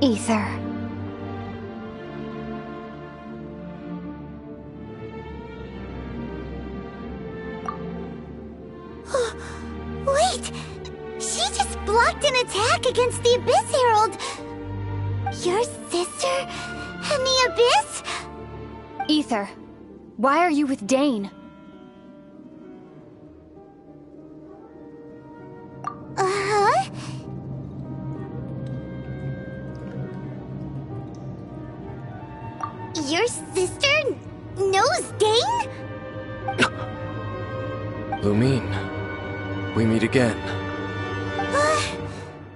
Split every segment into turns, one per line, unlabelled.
Ether.
Wait! She just blocked an attack against the Abyss Herald! Your sister and the Abyss?
Ether, why are you with Dane?
Uh-huh? Your sister knows Dane?
Lumine, we meet again.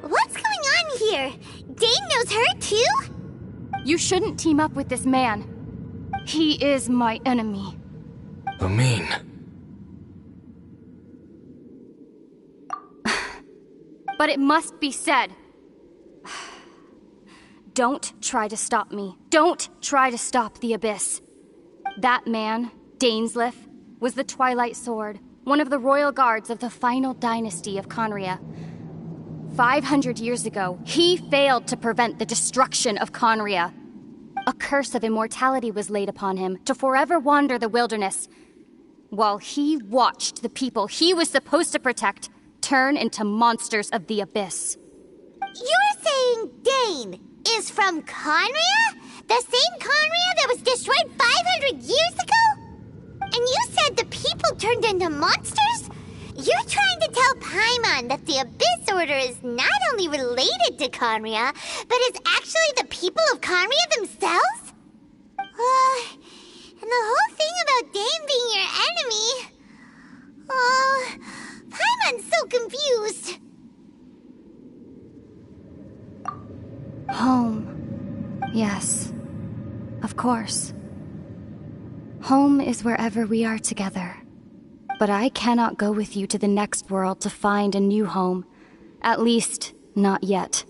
What's going on here? Dane knows her too?
You shouldn't team up with this man. He is my enemy.
Lumine.
But it must be said. Don't try to stop me. Don't try to stop the Abyss. That man, Dainsleif, was the Twilight Sword, one of the royal guards of the final dynasty of Conria. 500 years ago, he failed to prevent the destruction of Conria. A curse of immortality was laid upon him to forever wander the wilderness, while he watched the people he was supposed to protect turn into monsters of the Abyss.
You're saying Dane is from Conria? The same Conria that was destroyed 500 years ago? And you said the people turned into monsters? You're trying to tell Paimon that the Abyss Order is not only related to Conria, but is actually the people of Conria themselves? And the whole thing about Dane being your enemy... Paimon's so confused.
Home. Yes. Of course. Home is wherever we are together. But I cannot go with you to the next world to find a new home. At least, not yet.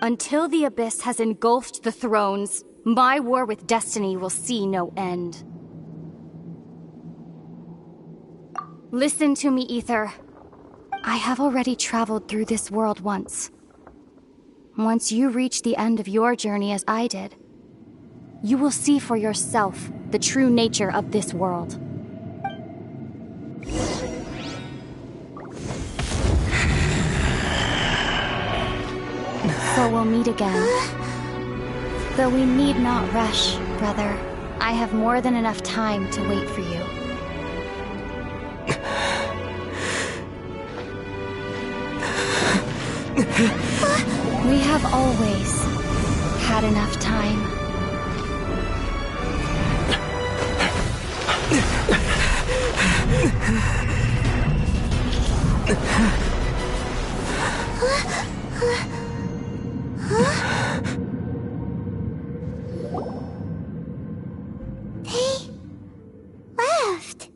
Until the Abyss has engulfed the thrones, my war with destiny will see no end. Listen to me, Ether. I have already traveled through this world once. Once you reach the end of your journey as I did, you will see for yourself the true nature of this world. So we'll meet again. Though we need not rush, brother. I have more than enough time to wait for you. We have always had enough time.
They left.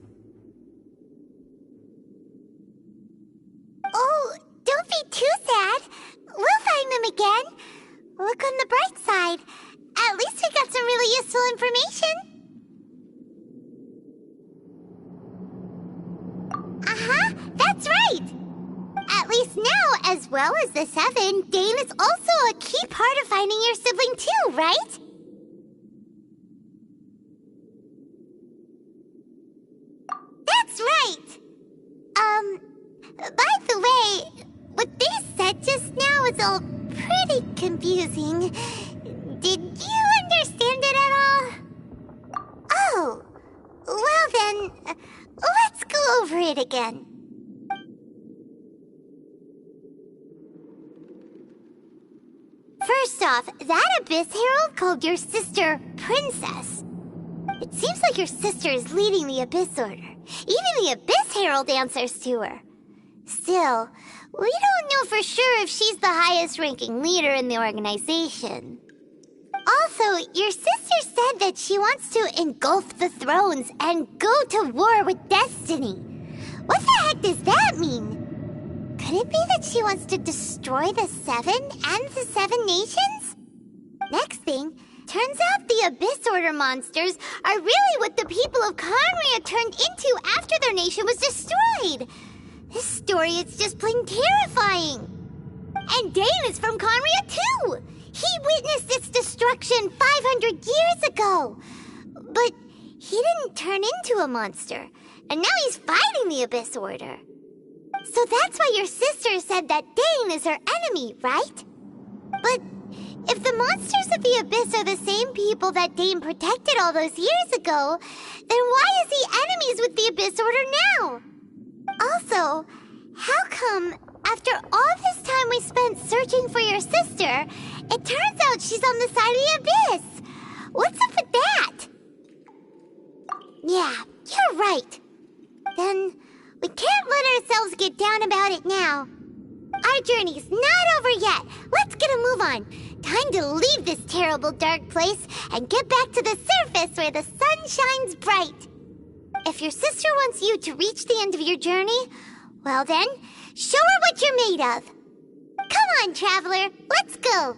Oh, don't be too sad. We'll find them again. Look on the bright side. At least we got some really useful information. Uh-huh, that's right. At least now, as well as the Seven, Dane is also a key part of finding your sibling too, right? That's right! By the way, what they said just now is all pretty confusing. Did you understand it at all? Oh, well then, let's go over it again. First off, that Abyss Herald called your sister Princess. It seems like your sister is leading the Abyss Order. Even the Abyss Herald answers to her. Still, we don't know for sure if she's the highest-ranking leader in the organization. Also, your sister said that she wants to engulf the thrones and go to war with destiny. What the heck does that mean? Could it be that she wants to destroy the Seven and the Seven Nations? Next thing, turns out the Abyss Order monsters are really what the people of Conria turned into after their nation was destroyed. This story is just plain terrifying. And Dane is from Conria too! He witnessed its destruction 500 years ago! But he didn't turn into a monster, and now he's fighting the Abyss Order. So that's why your sister said that Dane is her enemy, right? But if the monsters of the Abyss are the same people that Dane protected all those years ago, then why is he enemies with the Abyss Order now? Also, how come, after all this time we spent searching for your sister, it turns out she's on the side of the Abyss? What's up with that? Yeah, you're right. Then we can't let ourselves get down about it now. Our journey's not over yet. Let's get a move on. Time to leave this terrible dark place and get back to the surface where the sun shines bright. If your sister wants you to reach the end of your journey, well then, show her what you're made of. Come on, traveler, let's go.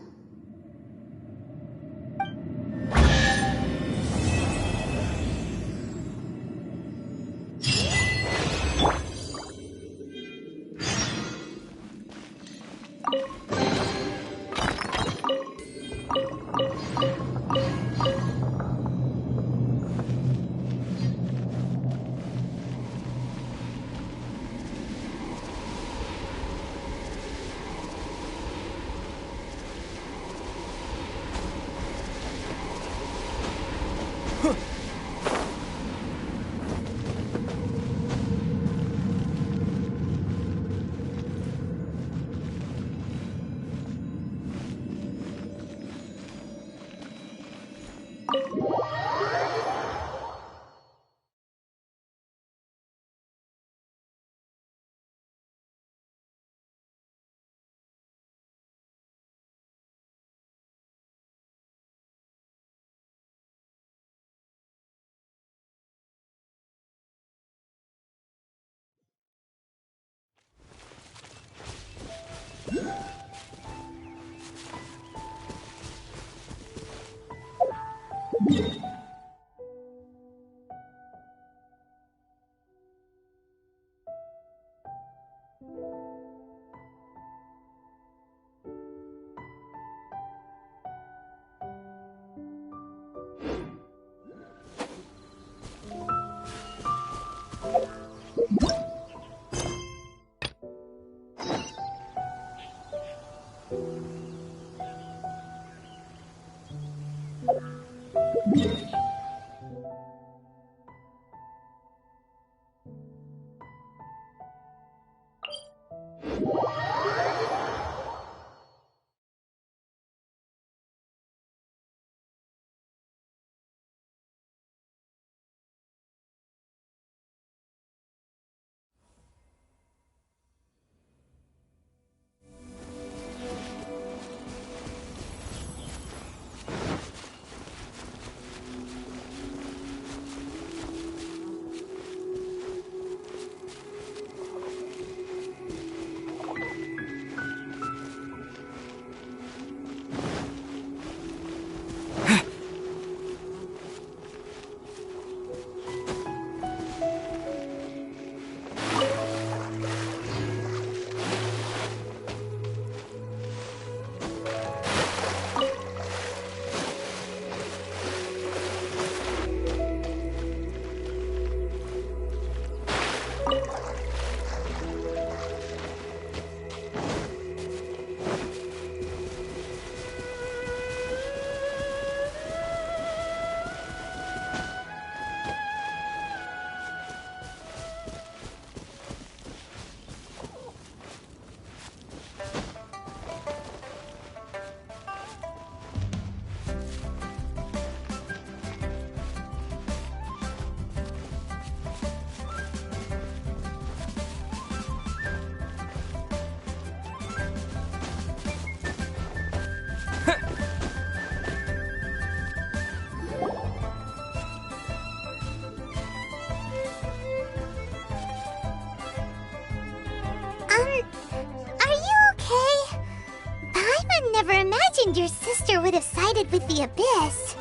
Your sister would have sided with the Abyss.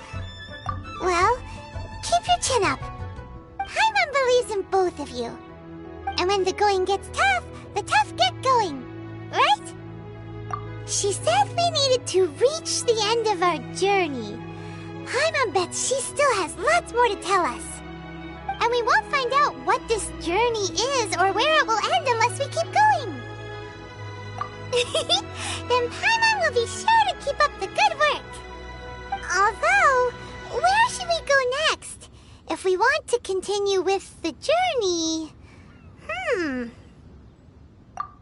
Well, keep your chin up. Paimon believes in both of you. And when the going gets tough, the tough get going. Right? She said we needed to reach the end of our journey. Paimon bets she still has lots more to tell us. And we won't find out what this journey is or where it will end unless we keep going. Then Paimon will be sure to keep up the good work. Although, where should we go next? If we want to continue with the journey...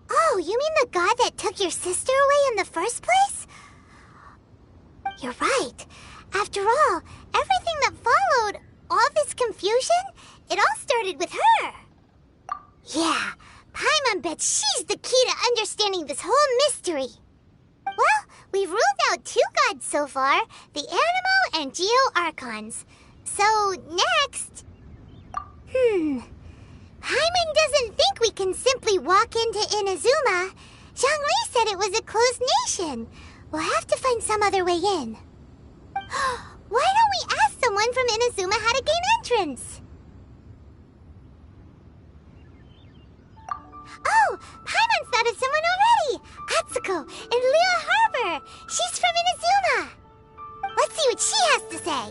Oh, you mean the god that took your sister away in the first place? You're right. After all, everything that followed, all this confusion, it all started with her. Yeah, Paimon bets she's the key to understanding this whole mystery. Well, we've ruled out 2 gods so far, the Animo and Geo Archons. So, next... Paimon doesn't think we can simply walk into Inazuma. Zhongli said it was a closed nation. We'll have to find some other way in. Why don't we ask someone from Inazuma how to gain entrance? Oh, Paimon thought of someone already! Atsuko in Liyue Harbor! She's from Inazuma! Let's see what she has to say.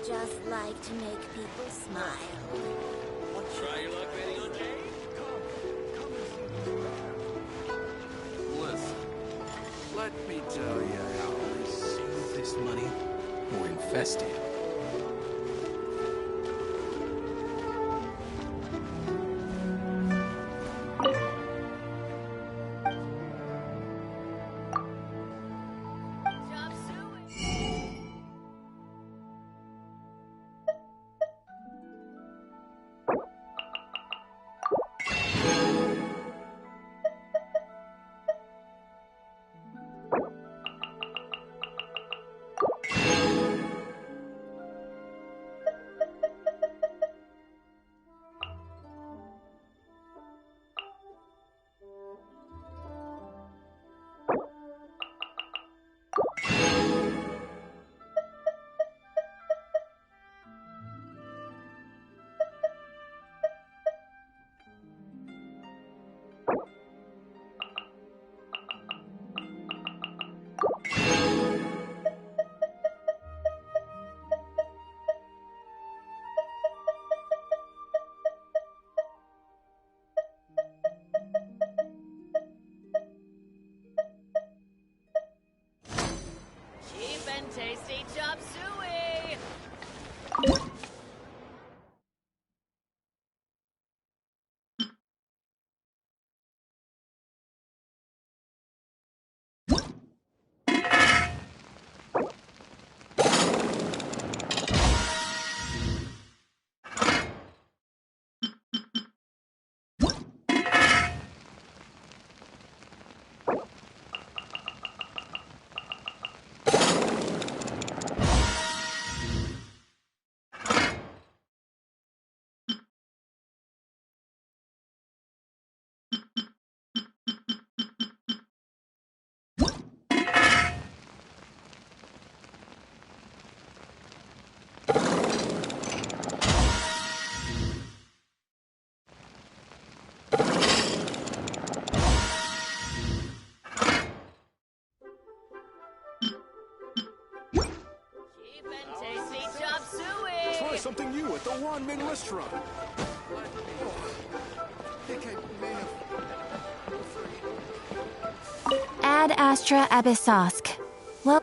Just like to make people smile.
Try your luck betting on Jade? Come and see. Listen, let me tell you how I see this money. We're infested.
try something new at the Wanmin restaurant.
Think I may have...
Ad Astra Abyssosk. Well...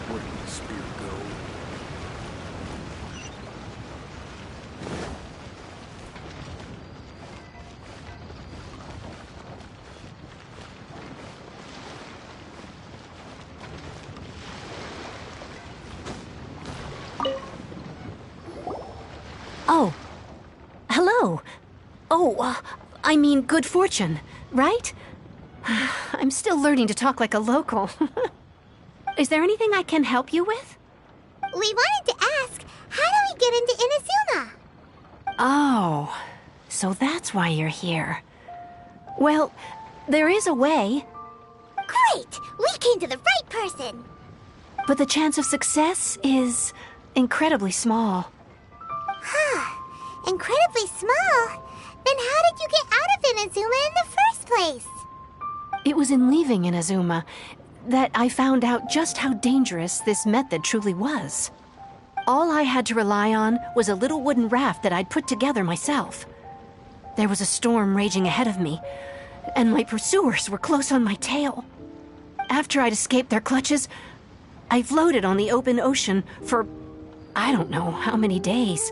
Where did the spear go?
Oh. Hello. Oh, I mean good fortune, right? I'm still learning to talk like a local. Is there anything I can help you with?
We wanted to ask, how do we get into Inazuma?
Oh, so that's why you're here. Well, there is a way,
Great! We came to the right person!
but the chance of success is incredibly small.
Incredibly small? Then how did you get out of Inazuma in the first place?
It was in leaving Inazuma that I found out just how dangerous this method truly was. All I had to rely on was a little wooden raft that I'd put together myself. There was a storm raging ahead of me, and my pursuers were close on my tail. After I'd escaped their clutches, I floated on the open ocean for I don't know how many days.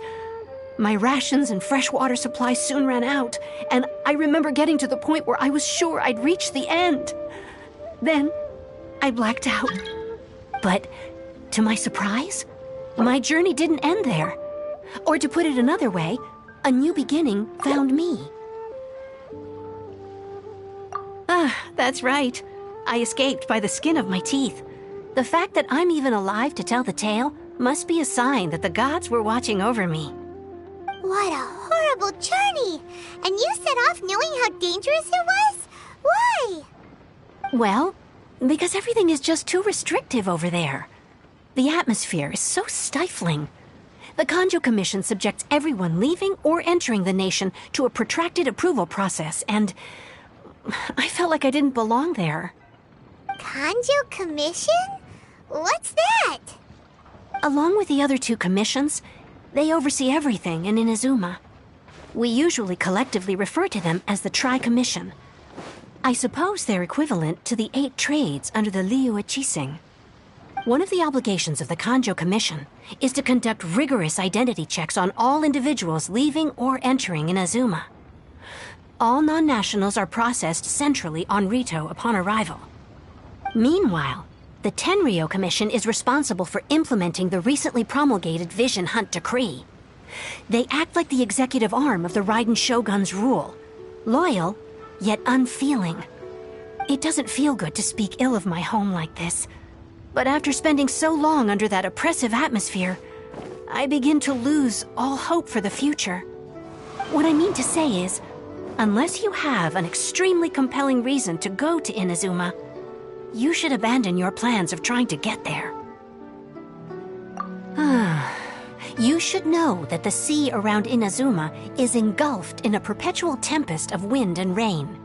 My rations and freshwater supply soon ran out, and I remember getting to the point where I was sure I'd reached the end. Then, I blacked out. But, to my surprise, my journey didn't end there. Or to put it another way, a new beginning found me. Ah, that's right. I escaped by the skin of my teeth. The fact that I'm even alive to tell the tale must be a sign that the gods were watching over me.
What a horrible journey! And you set off knowing how dangerous it was? Why?
Well, because everything is just too restrictive over there. The atmosphere is so stifling. The Kanjo Commission subjects everyone leaving or entering the nation to a protracted approval process, and I felt like I didn't belong there.
Kanjo Commission? What's that?
Along with the other two commissions, they oversee everything in Inazuma. We usually collectively refer to them as the Tri-Commission. I suppose they're equivalent to the 8 trades under the Liyue Chising. One of the obligations of the Kanjo Commission is to conduct rigorous identity checks on all individuals leaving or entering Inazuma. All non-nationals are processed centrally on Rito upon arrival. Meanwhile, the Tenryo Commission is responsible for implementing the recently promulgated Vision Hunt Decree. They act like the executive arm of the Raiden Shogun's rule, loyal, yet unfeeling. It doesn't feel good to speak ill of my home like this, but after spending so long under that oppressive atmosphere, I begin to lose all hope for the future. What I mean to say is, unless you have an extremely compelling reason to go to Inazuma, you should abandon your plans of trying to get there. You should know that the sea around Inazuma is engulfed in a perpetual tempest of wind and rain.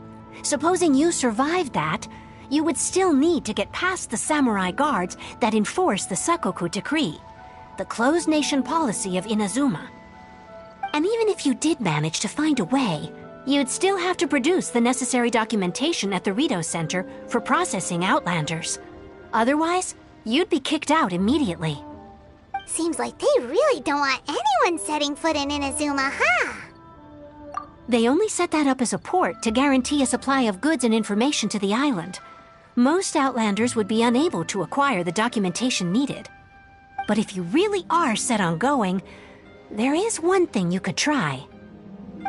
Supposing you survived that, you would still need to get past the samurai guards that enforce the Sakoku Decree, the closed nation policy of Inazuma. And even if you did manage to find a way, you'd still have to produce the necessary documentation at the Rito Center for processing Outlanders. Otherwise, you'd be kicked out immediately.
Seems like they really don't want anyone setting foot in Inazuma, huh?
They only set that up as a port to guarantee a supply of goods and information to the island. Most Outlanders would be unable to acquire the documentation needed. But if you really are set on going, there is one thing you could try.
The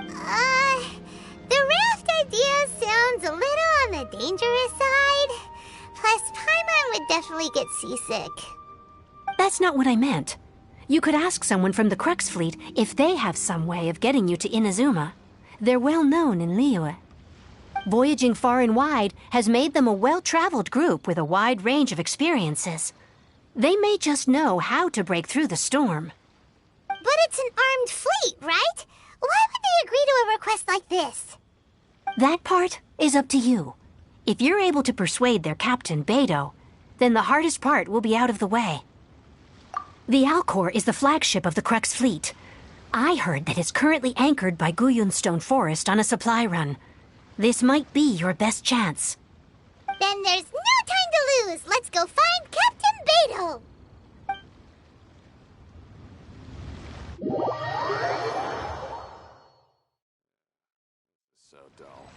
raft idea sounds a little on the dangerous side. Plus, Paimon would definitely get seasick.
That's not what I meant. You could ask someone from the Crux Fleet if they have some way of getting you to Inazuma. They're well known in Liyue. Voyaging far and wide has made them a well-traveled group with a wide range of experiences. They may just know how to break through the storm.
But it's an armed fleet, right? Why would they agree to a request like this?
That part is up to you. If you're able to persuade their captain, Beidou, then the hardest part will be out of the way. The Alcor is the flagship of the Crux Fleet. I heard that it's currently anchored by Guyunstone Forest on a supply run. This might be your best chance.
Then there's no time to lose. Let's go find Captain Beidou.
So dull.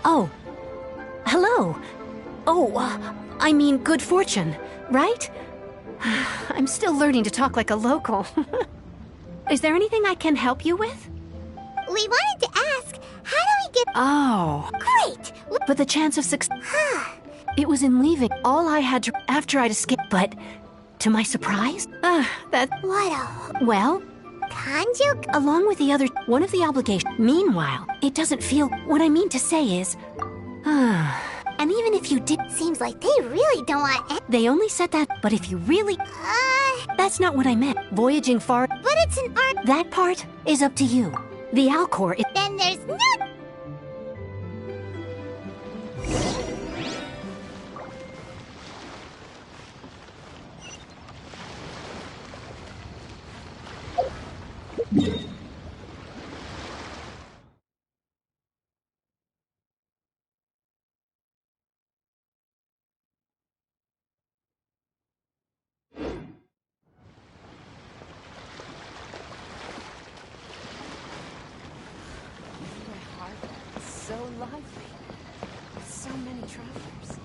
Oh. Hello. I mean good fortune, right? I'm still learning to talk like a local. Is there anything I can help you with?
We wanted to ask, how do we get...
Oh.
Great!
But the chance of success... It was in leaving. All I had to... After I'd escaped. But, to my surprise, that...
What a...
Well,
Kanjuk?
along with the other... One of the obligations... Meanwhile, it doesn't feel... What I mean to say is... And even if you did...
Seems like they really don't want...
They only said that... But if you really... That's not what I meant. Voyaging far...
But it's an art...
That part is up to you. The Alcor is...
Then there's no...
So lively. So many travelers.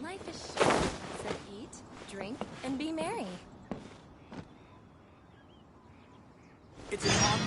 Life is short, so eat, drink, and be merry.
It's an honor.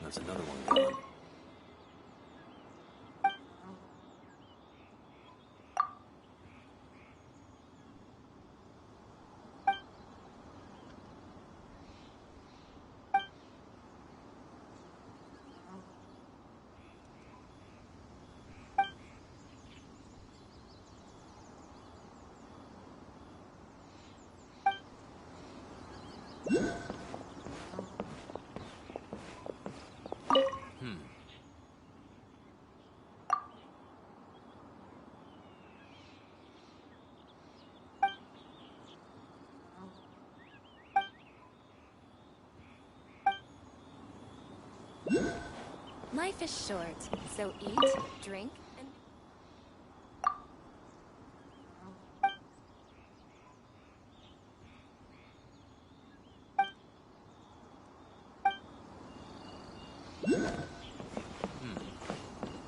That's another one gone.
Life is short, so eat, drink, and...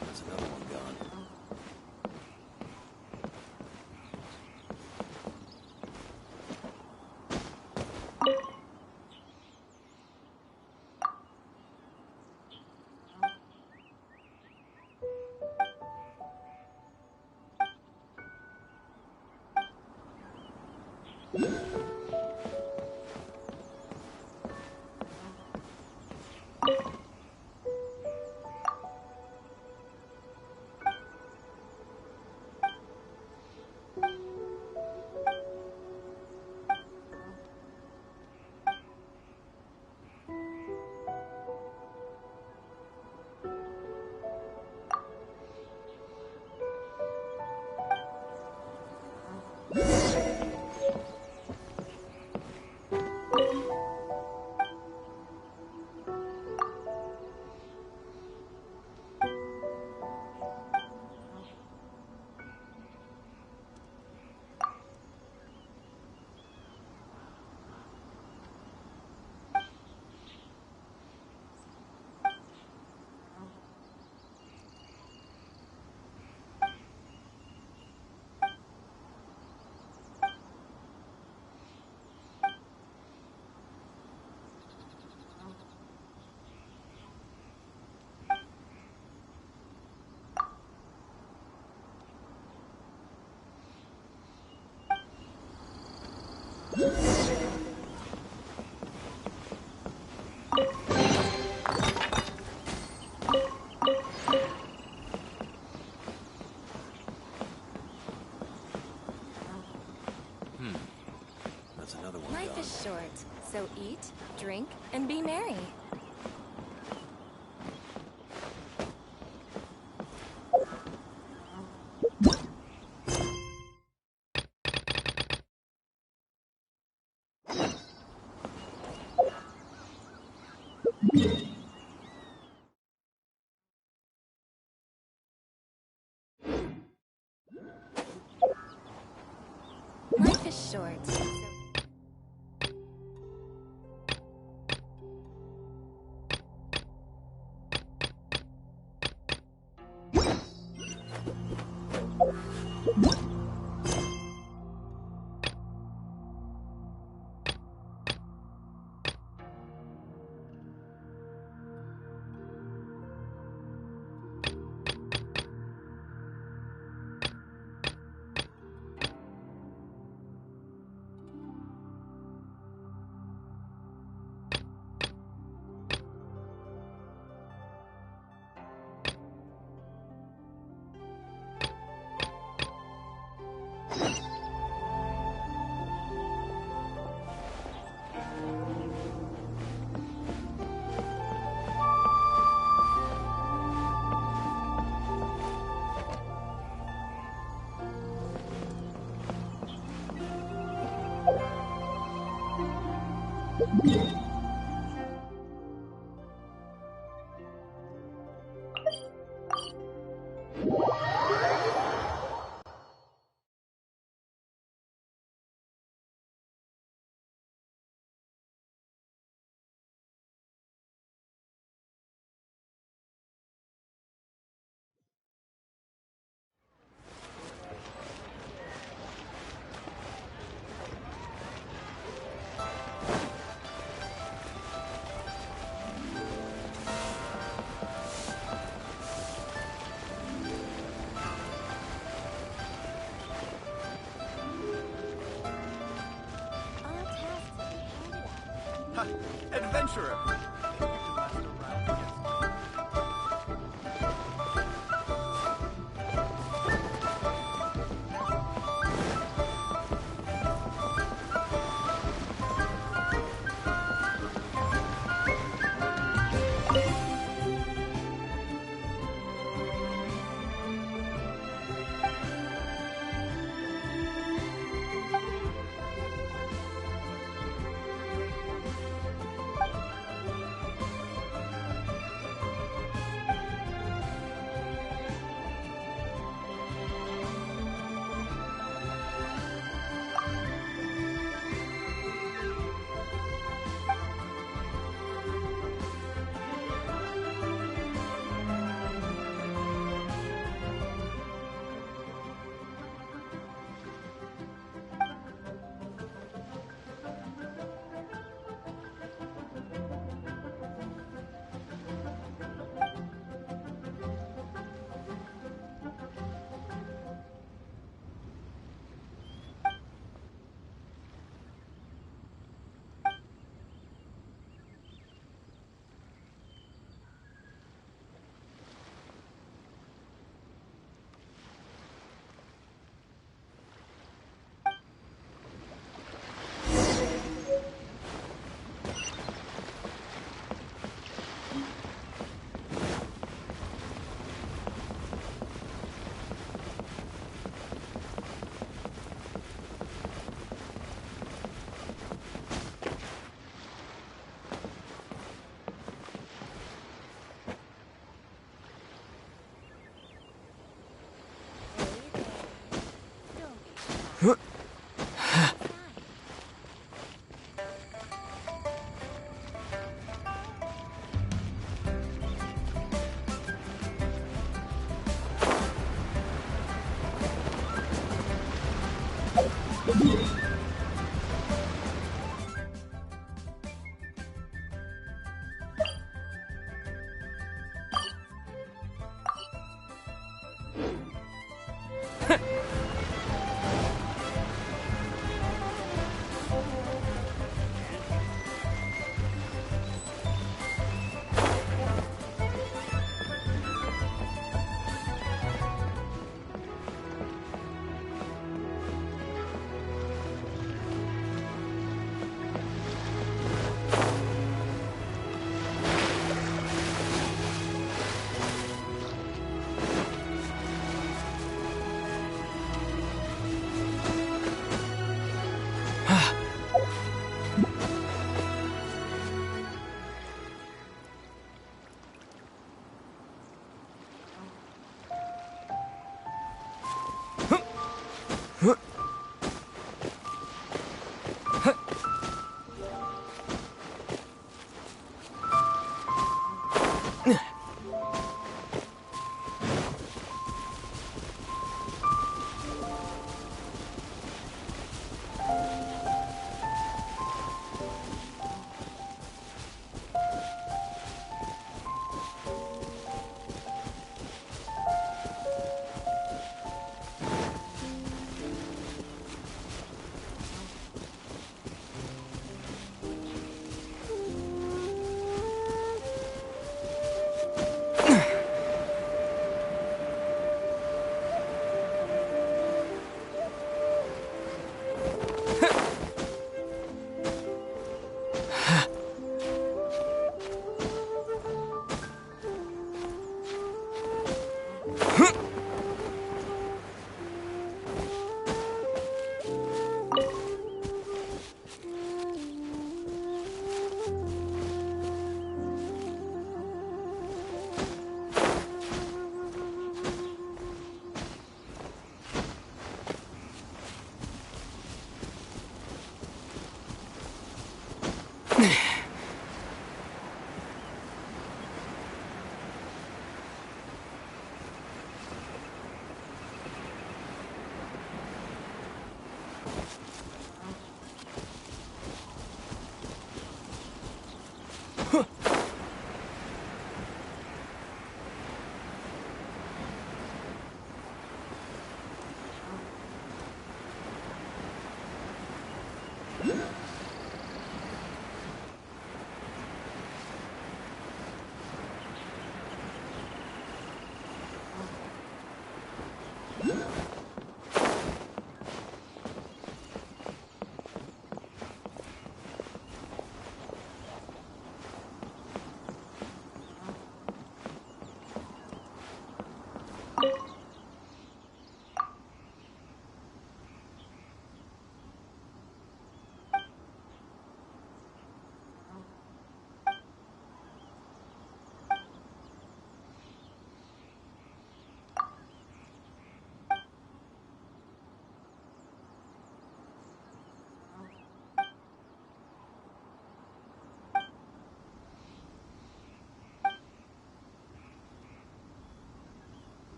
That's another one gone. That's another one
Life
gone.
is short, so eat, drink, and be merry. Life is short, so...
Adventurer!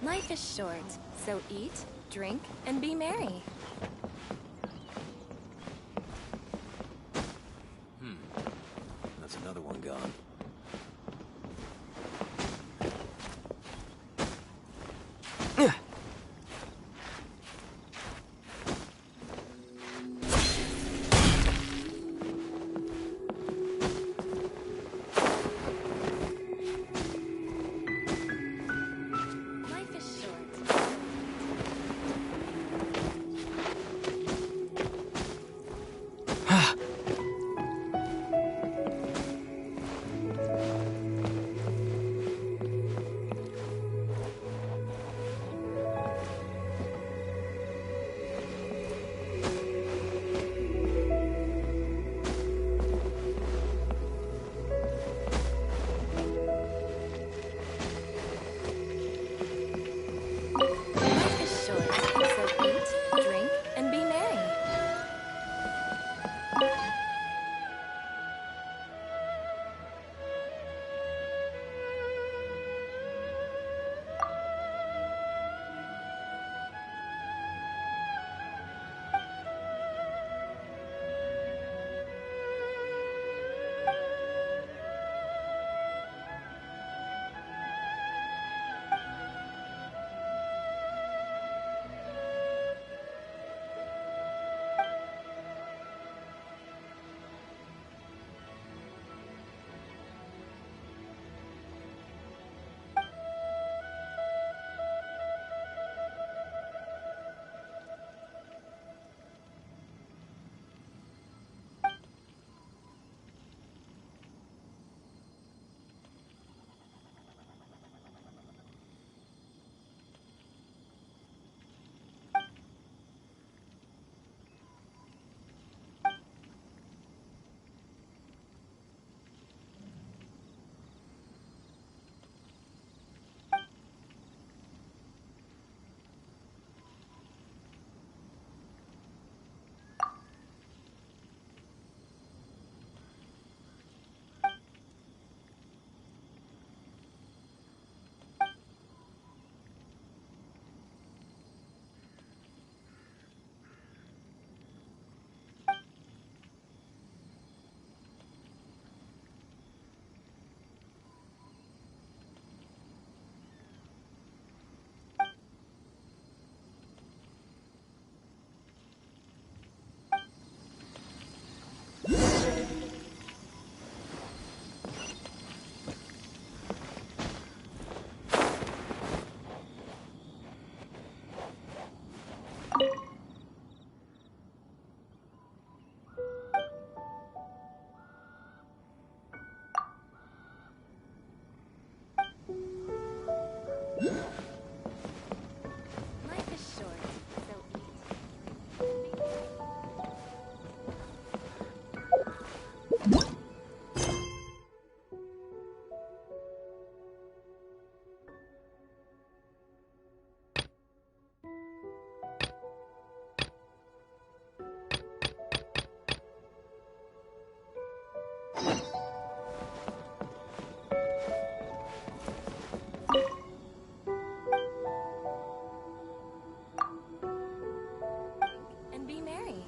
Life is short, so eat, drink, and be merry.
That's another one gone.
Life is short, so eat. And be merry.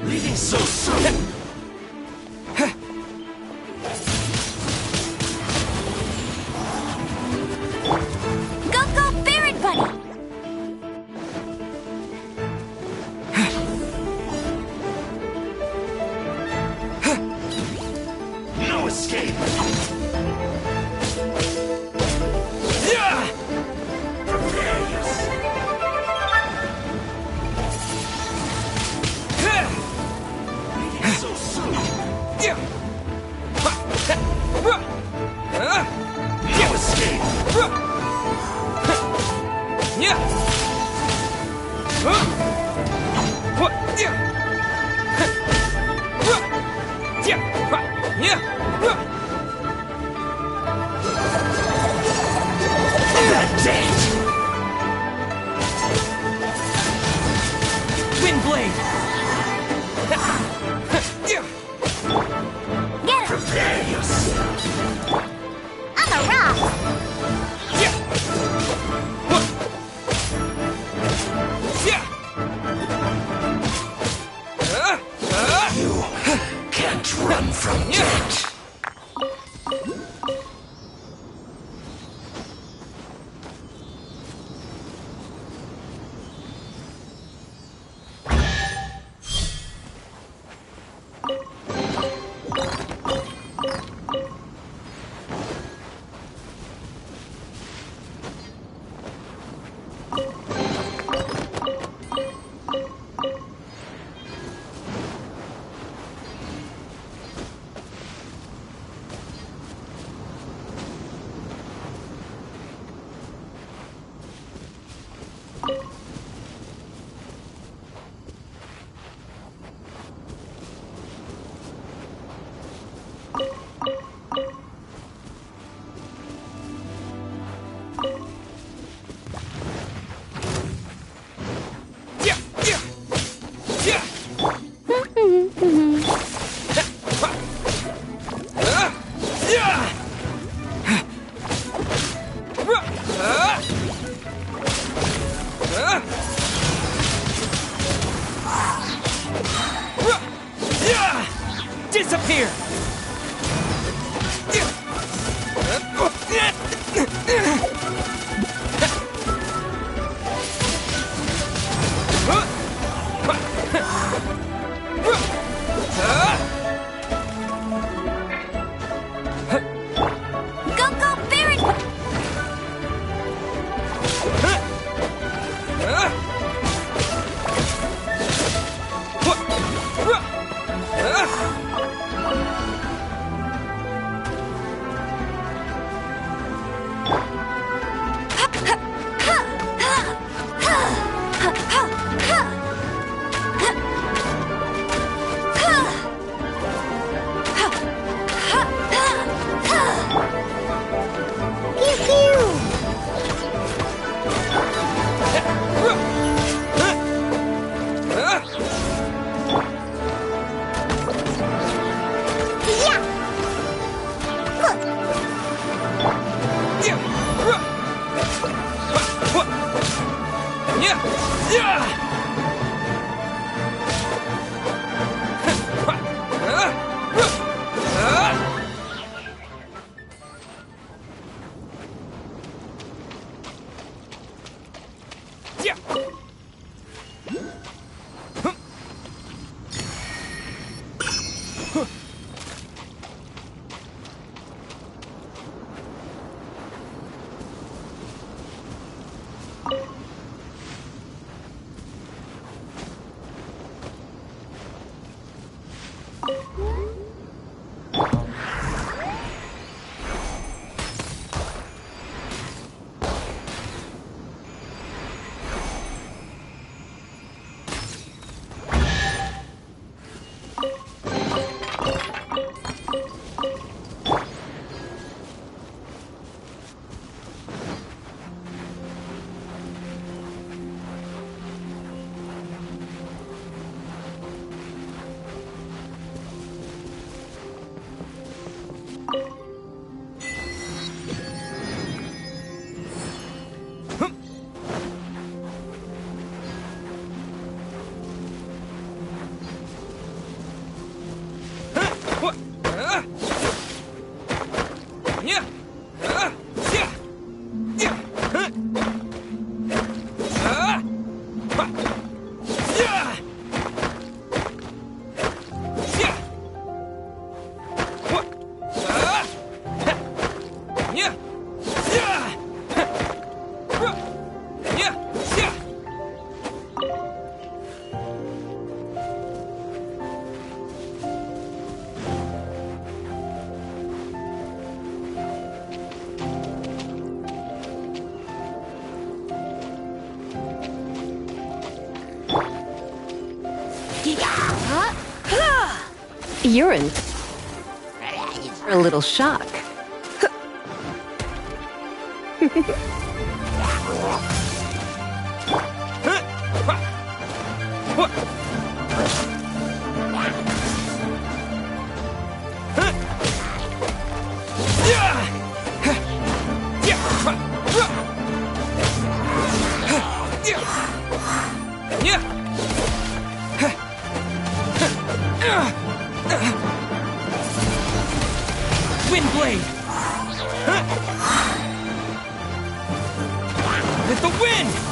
Leaving so soon!
Go, go, Barret Bunny!
No escape! Prepare yourself! Leaving so soon! No escape! That's it!
Windblade!
Get him!
Prepare yourself!
On the rock!
You can't run from death!
Disappear!
Go, go, Barret!
You're in for a little shock.
Windblade! With the wind!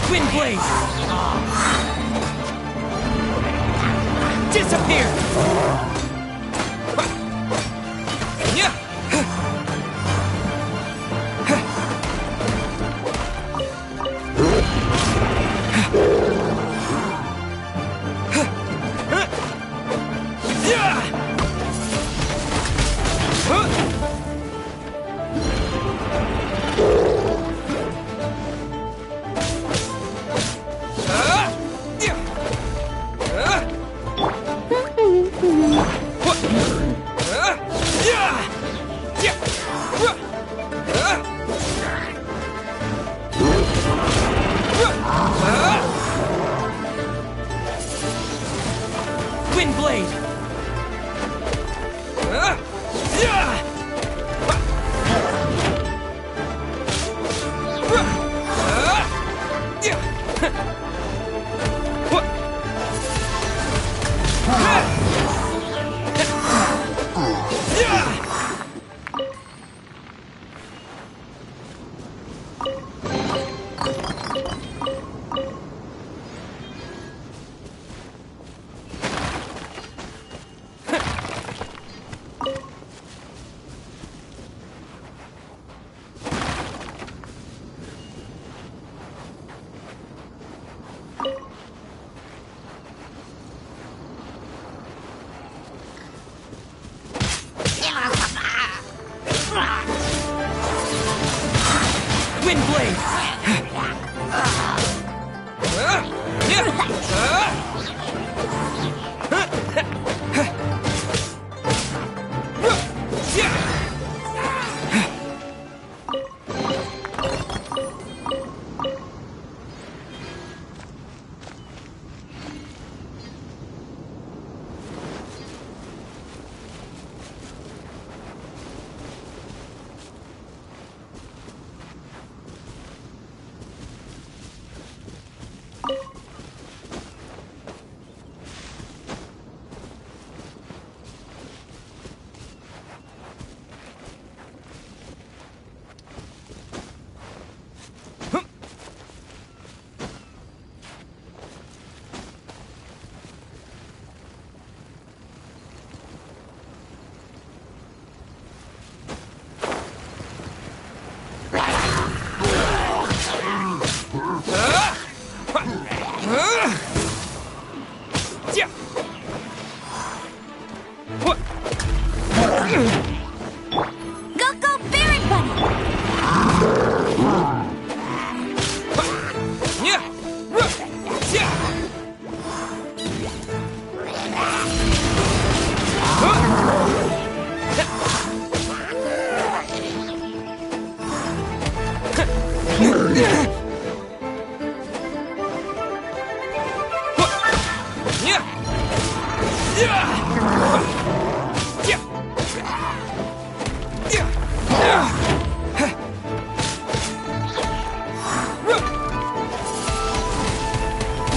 Windblade! Disappear! Wind blade! Wind blade!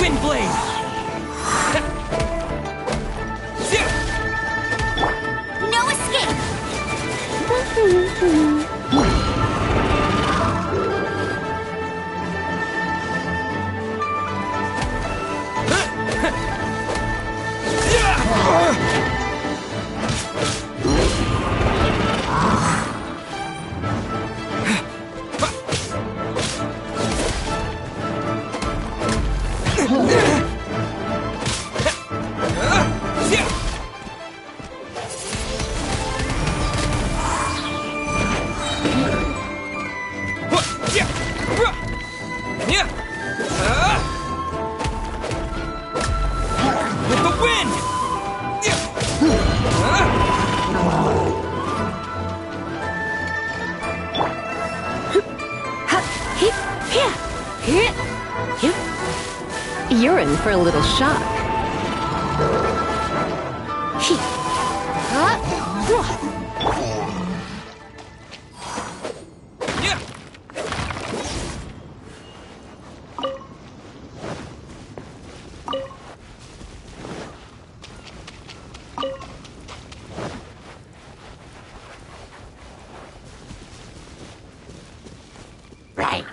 Wind blade!
No escape!
With the wind!
You're in for a little shock.
Right.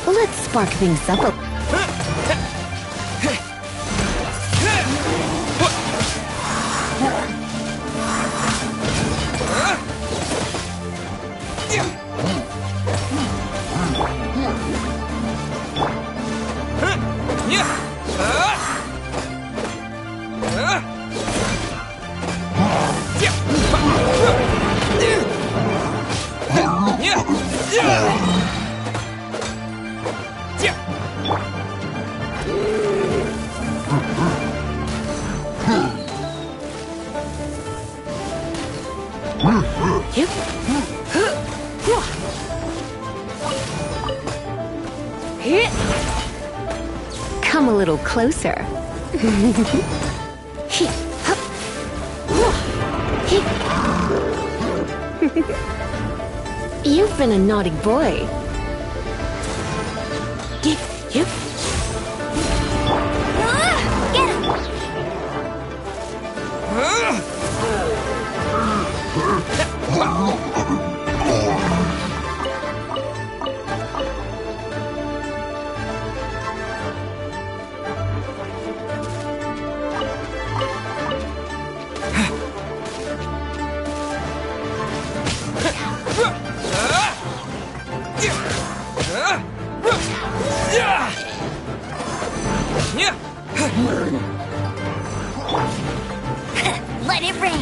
Let's spark things up a... Come a little closer. You've been a naughty boy. Get him!
Let it rain!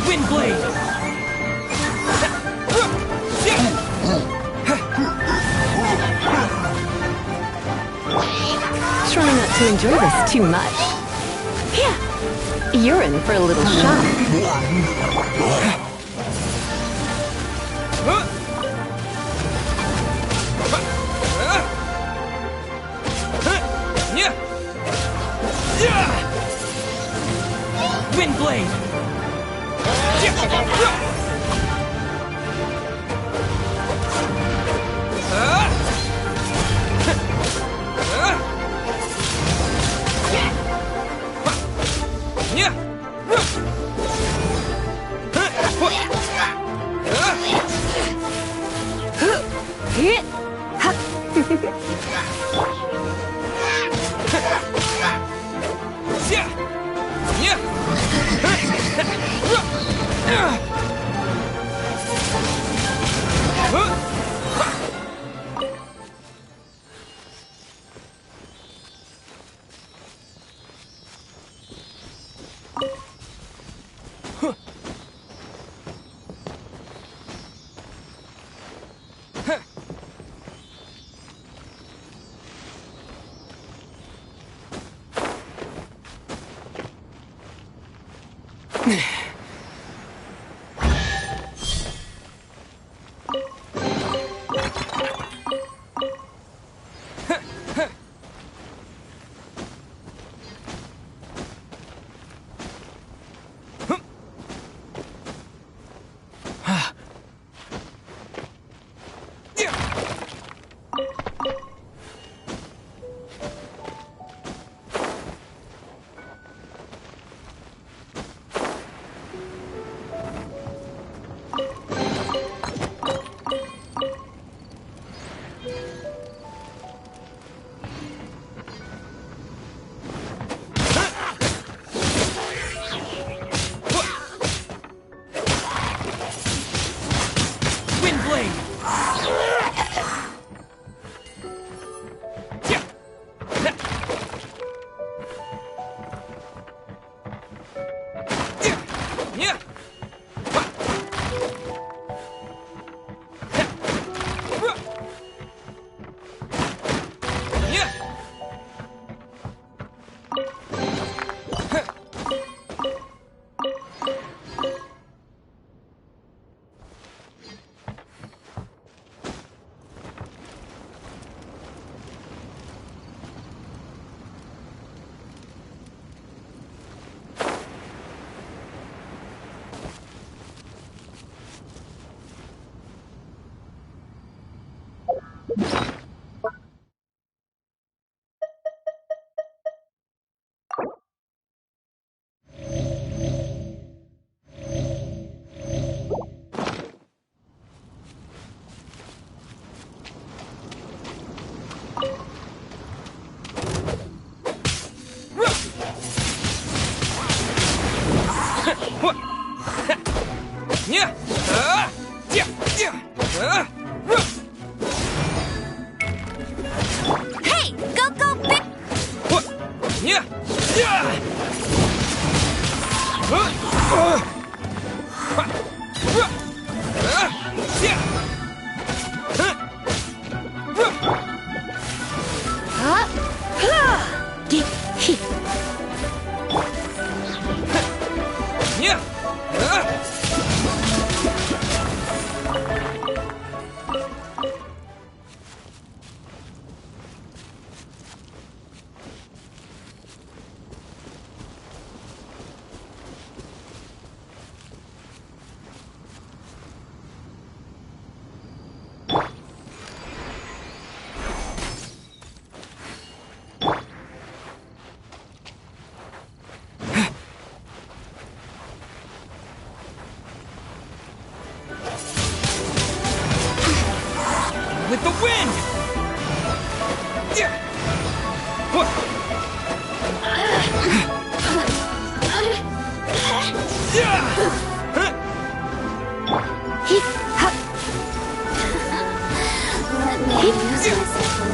Windblade!
Try not to enjoy this too much. You're in for a little shock.
Windblade! With the wind!
Let me use myself a little.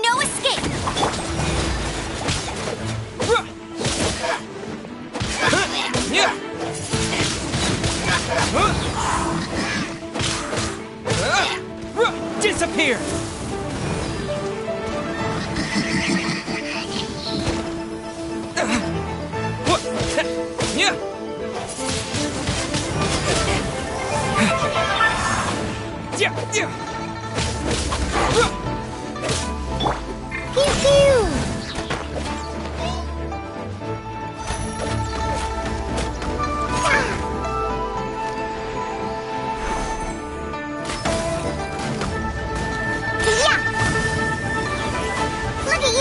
No escape!
Disappear!
Pew pew! Yeah! Look at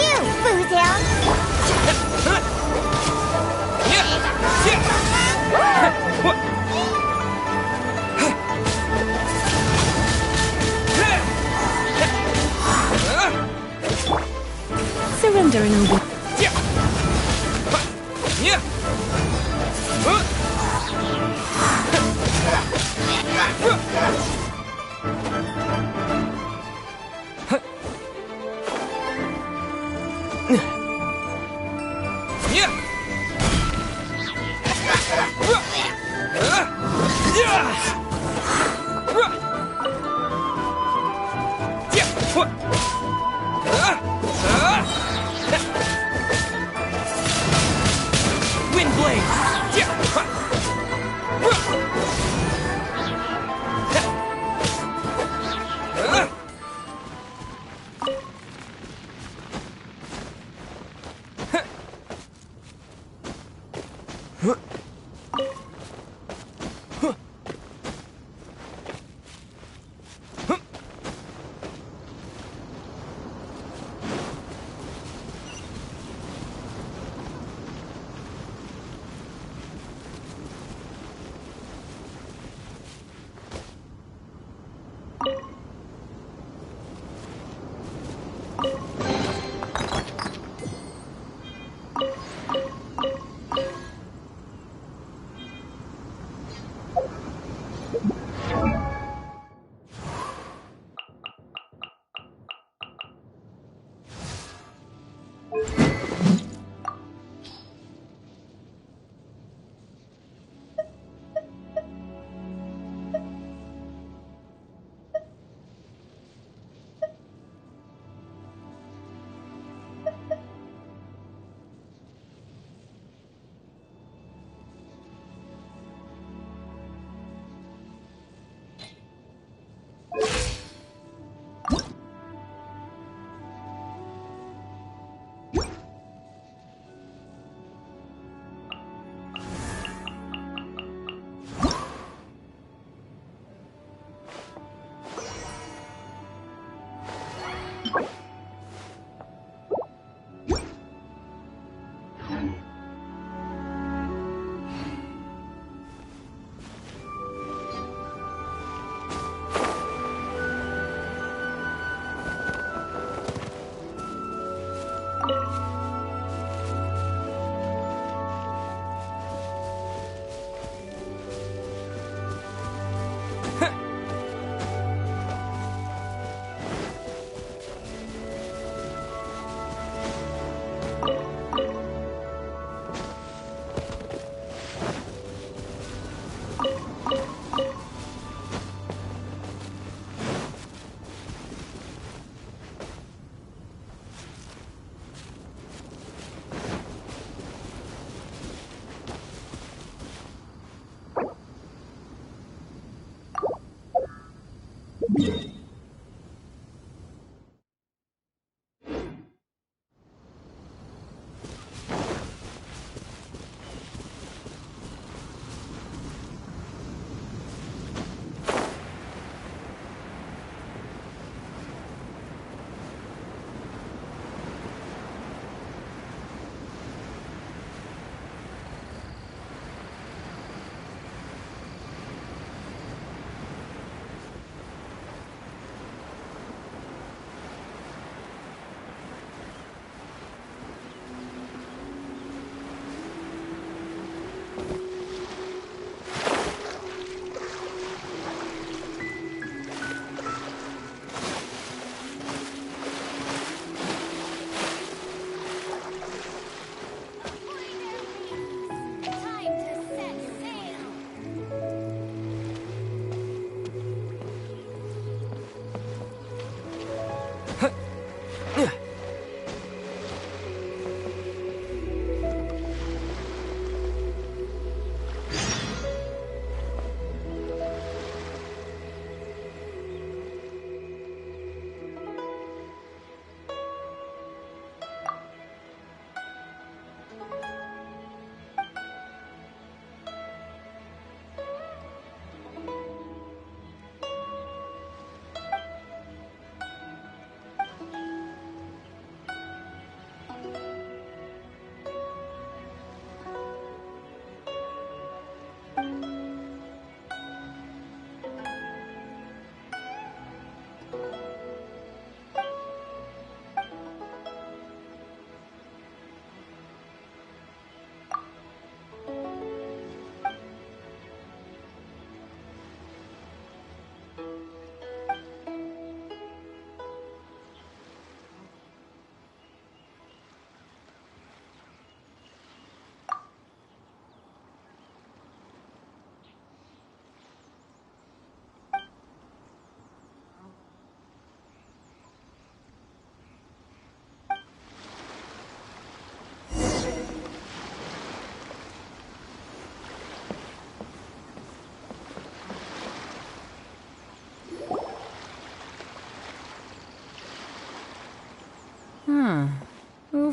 under an open...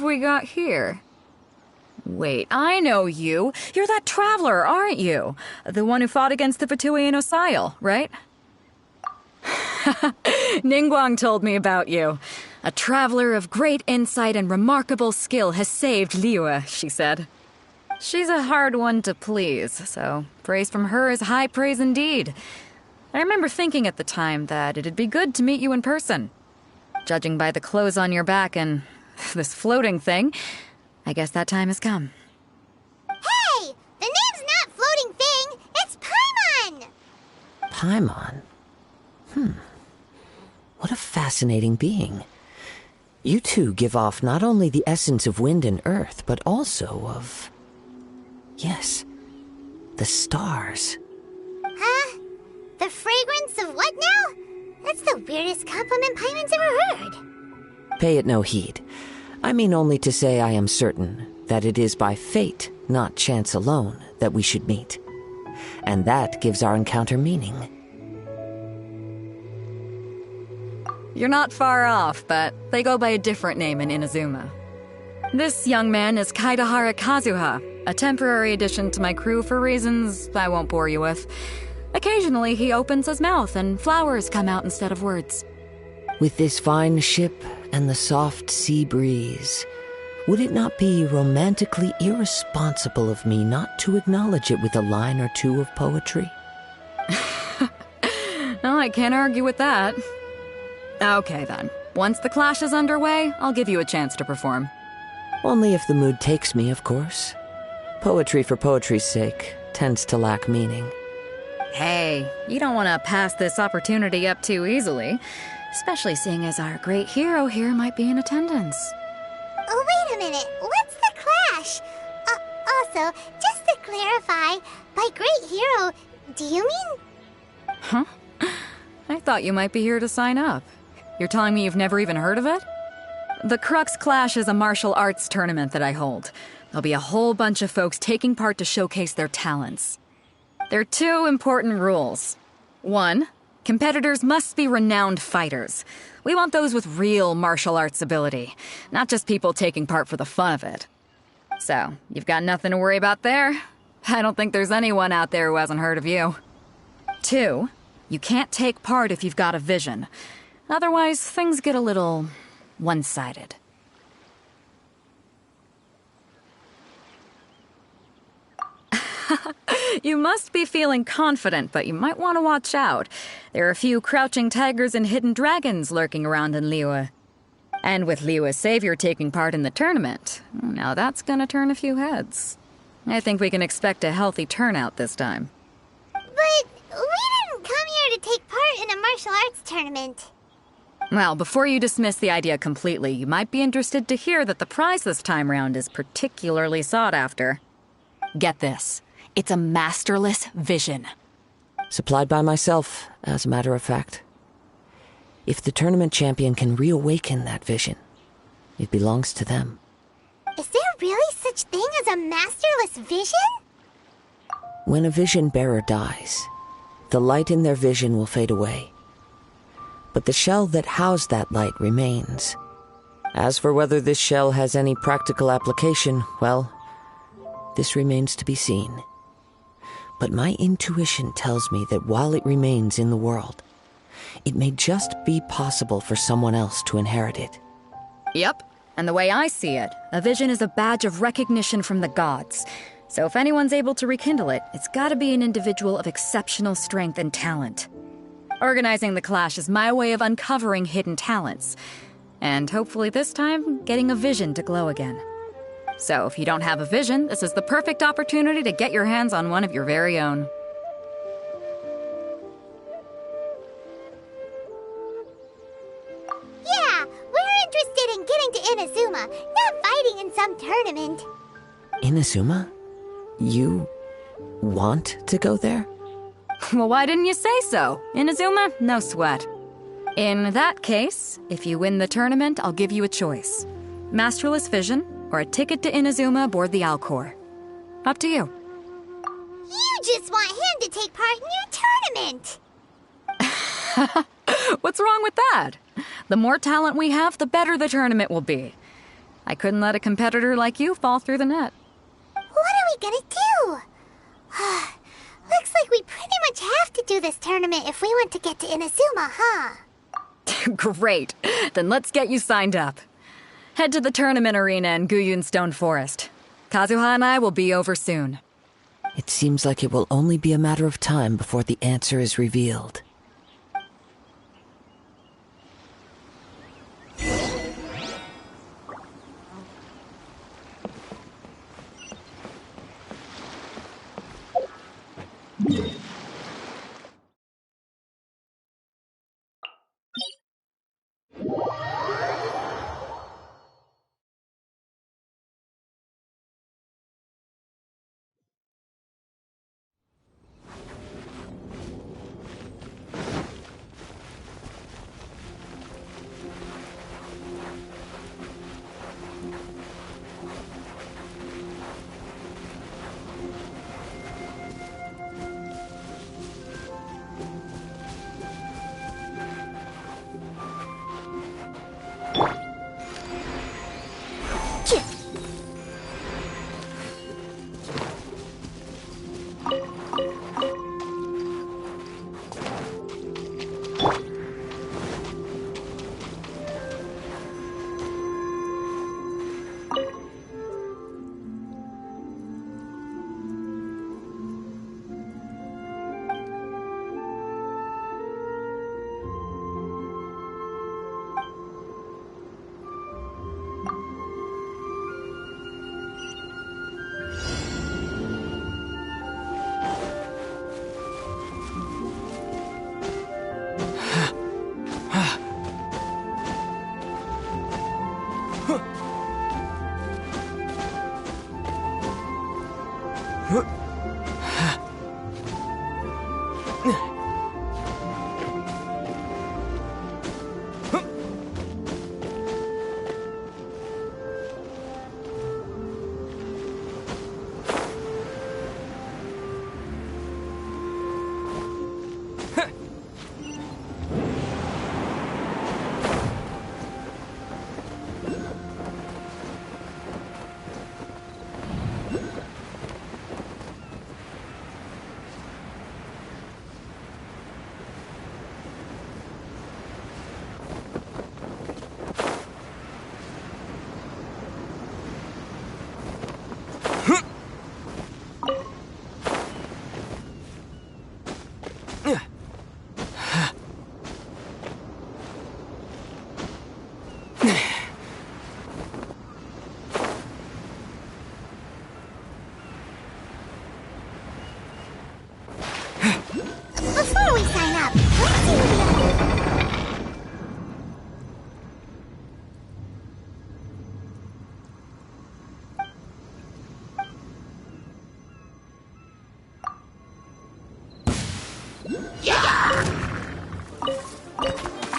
we got here? Wait, I know you. You're that traveler, aren't you? The one who fought against the Fatuian Osile, right? Ningguang told me about you. A traveler of great insight and remarkable skill has saved Liyue, she said. She's a hard one to please, so praise from her is high praise indeed. I remember thinking at the time that it'd be good to meet you in person. Judging by the clothes on your back and this floating thing, I guess that time has come.
Hey! The name's not Floating Thing, it's Paimon!
Paimon? What a fascinating being. You two give off not only the essence of wind and earth, but also of... yes, the stars.
Huh? The fragrance of what now? That's the weirdest compliment Paimon's ever heard.
Pay it no heed. I mean only to say I am certain that it is by fate, not chance alone, that we should meet. And that gives our encounter meaning.
You're not far off, but they go by a different name in Inazuma. This young man is Kaidahara Kazuha, a temporary addition to my crew for reasons I won't bore you with. Occasionally he opens his mouth and flowers come out instead of words.
With this fine ship and the soft sea breeze, would it not be romantically irresponsible of me not to acknowledge it with a line or two of poetry?
No, I can't argue with that. Okay then. Once the clash is underway, I'll give you a chance to perform.
Only if the mood takes me, of course. Poetry for poetry's sake tends to lack meaning.
Hey, you don't want to pass this opportunity up too easily, especially seeing as our great hero here might be in attendance.
Oh, wait a minute. What's the clash? Also, just to clarify, by great hero, do you mean...
Huh? I thought you might be here to sign up. You're telling me you've never even heard of it? The Crux Clash is a martial arts tournament that I hold. There'll be a whole bunch of folks taking part to showcase their talents. There are 2 important rules. 1, competitors must be renowned fighters. We want those with real martial arts ability, not just people taking part for the fun of it. So, you've got nothing to worry about there. I don't think there's anyone out there who hasn't heard of you. 2, you can't take part if you've got a vision. Otherwise, things get a little one-sided. You must be feeling confident, but you might want to watch out. There are a few crouching tigers and hidden dragons lurking around in Liyue. And with Liyue's savior taking part in the tournament, now that's gonna turn a few heads. I think we can expect a healthy turnout this time.
But we didn't come here to take part in a martial arts tournament.
Well, before you dismiss the idea completely, you might be interested to hear that the prize this time round is particularly sought after. Get this. It's a masterless vision.
Supplied by myself, as a matter of fact. If the tournament champion can reawaken that vision, it belongs to them.
Is there really such thing as a masterless vision?
When a vision bearer dies, the light in their vision will fade away. But the shell that housed that light remains. As for whether this shell has any practical application, well, this remains to be seen. But my intuition tells me that while it remains in the world, it may just be possible for someone else to inherit it.
Yep, and the way I see it, a vision is a badge of recognition from the gods. So if anyone's able to rekindle it, it's gotta be an individual of exceptional strength and talent. Organizing the clash is my way of uncovering hidden talents. And hopefully this time, getting a vision to glow again. So if you don't have a vision, this is the perfect opportunity to get your hands on one of your very own.
Yeah, we're interested in getting to Inazuma, not fighting in some tournament.
Inazuma? You want to go there?
Well, why didn't you say so? Inazuma? No sweat. In that case, if you win the tournament, I'll give you a choice. Masterless Vision, or a ticket to Inazuma aboard the Alcor. Up to you.
You just want him to take part in your tournament!
What's wrong with that? The more talent we have, the better the tournament will be. I couldn't let a competitor like you fall through the net.
What are we gonna do? Looks like we pretty much have to do this tournament if we want to get to Inazuma, huh?
Great. Then let's get you signed up. Head to the tournament arena in Guyun Stone Forest. Kazuha and I will be over soon.
It seems like it will only be a matter of time before the answer is revealed.
Before we sign up, let's see what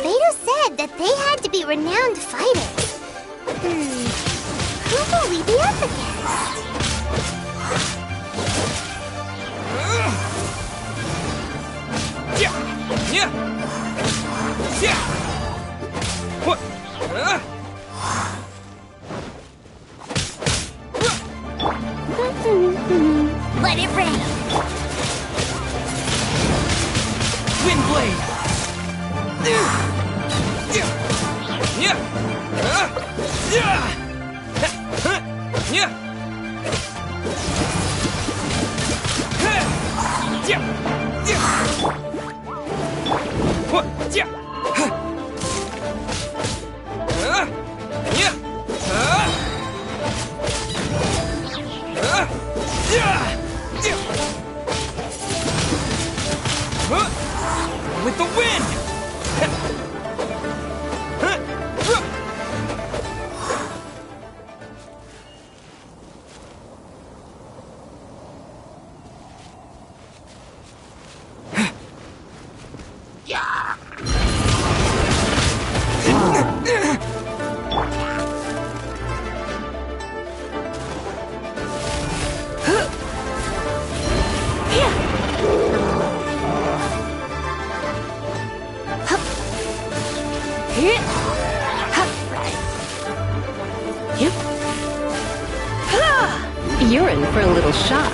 Vado said that they had to be renowned fighters. Who will we be up against?
Let it rain!
Windblade! With the wind!
Yep. You're in for a little shock.